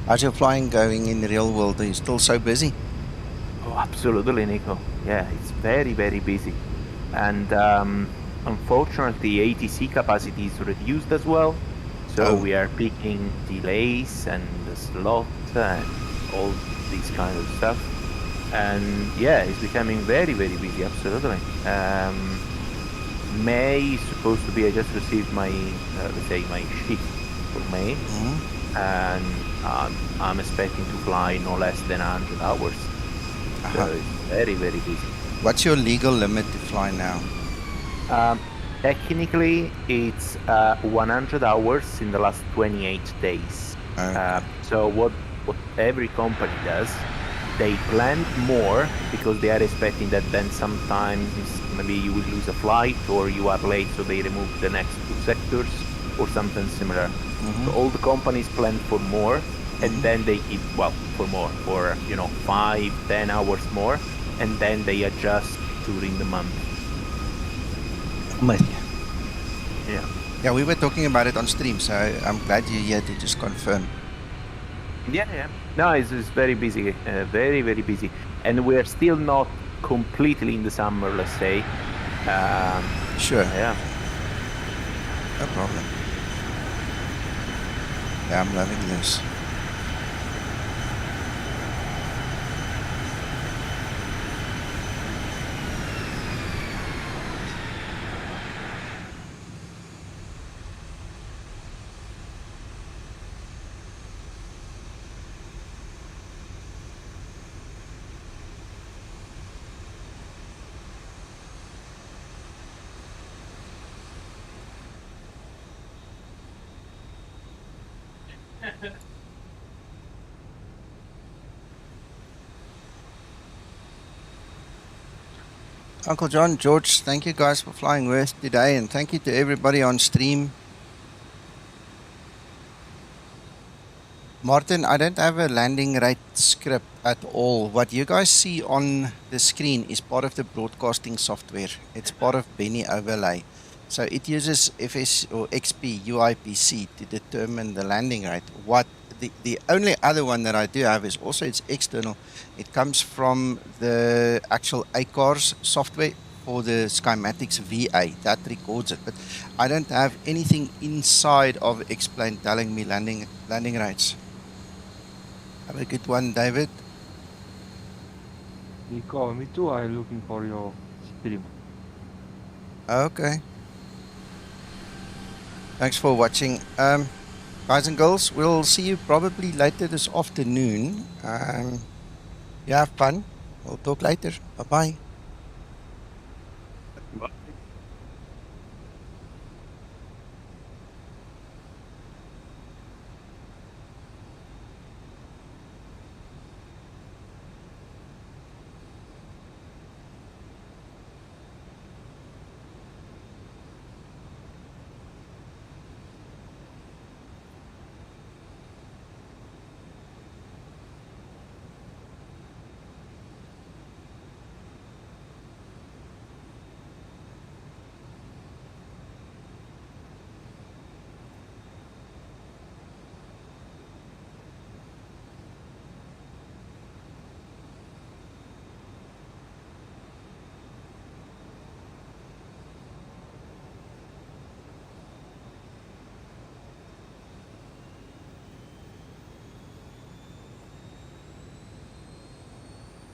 How's your flying going in the real world? Are you still so busy? Oh, absolutely, Nico. Yeah, it's very, very busy. And unfortunately, ATC capacity is reduced as well. So we are picking delays and the slot and all these kind of stuff. And yeah, it's becoming very, very busy, absolutely. May is supposed to be, I just received my, let's say, my shift for May. And I'm expecting to fly no less than 100 hours. So it's very, very busy. What's your legal limit to fly now? Technically, it's 100 hours in the last 28 days. Okay. So what every company does, they plan more because they are expecting that then sometimes maybe you will lose a flight or you are late, so they remove the next 2 sectors or something similar. So all the companies plan for more, and then they keep, well, for 5-10 hours more, and then they adjust during the month. I'm with you. Yeah. Yeah, we were talking about it on stream, so I'm glad you're here to just confirm. Yeah. No, it's very busy, very, very busy. And we're still not completely in the summer, let's say. Sure. Yeah. No problem. Yeah, I'm loving this. Uncle John, George, thank you guys for flying with today, and thank you to everybody on stream. Martin, I don't have a landing rate script at all. What you guys see on the screen is part of the broadcasting software. It's part of Benny Overlay. So it uses FS or XP UIPC to determine the landing rate. What the only other one that I do have is also it's external. It comes from the actual ACARS software for the Skymatix VA that records it. But I don't have anything inside of Explain telling me landing rates. Have a good one, David. Nico, me too. I'm looking for your stream. Okay. Thanks for watching. Guys and girls, we'll see you probably later this afternoon. You have fun. We'll talk later. Bye-bye. Bye.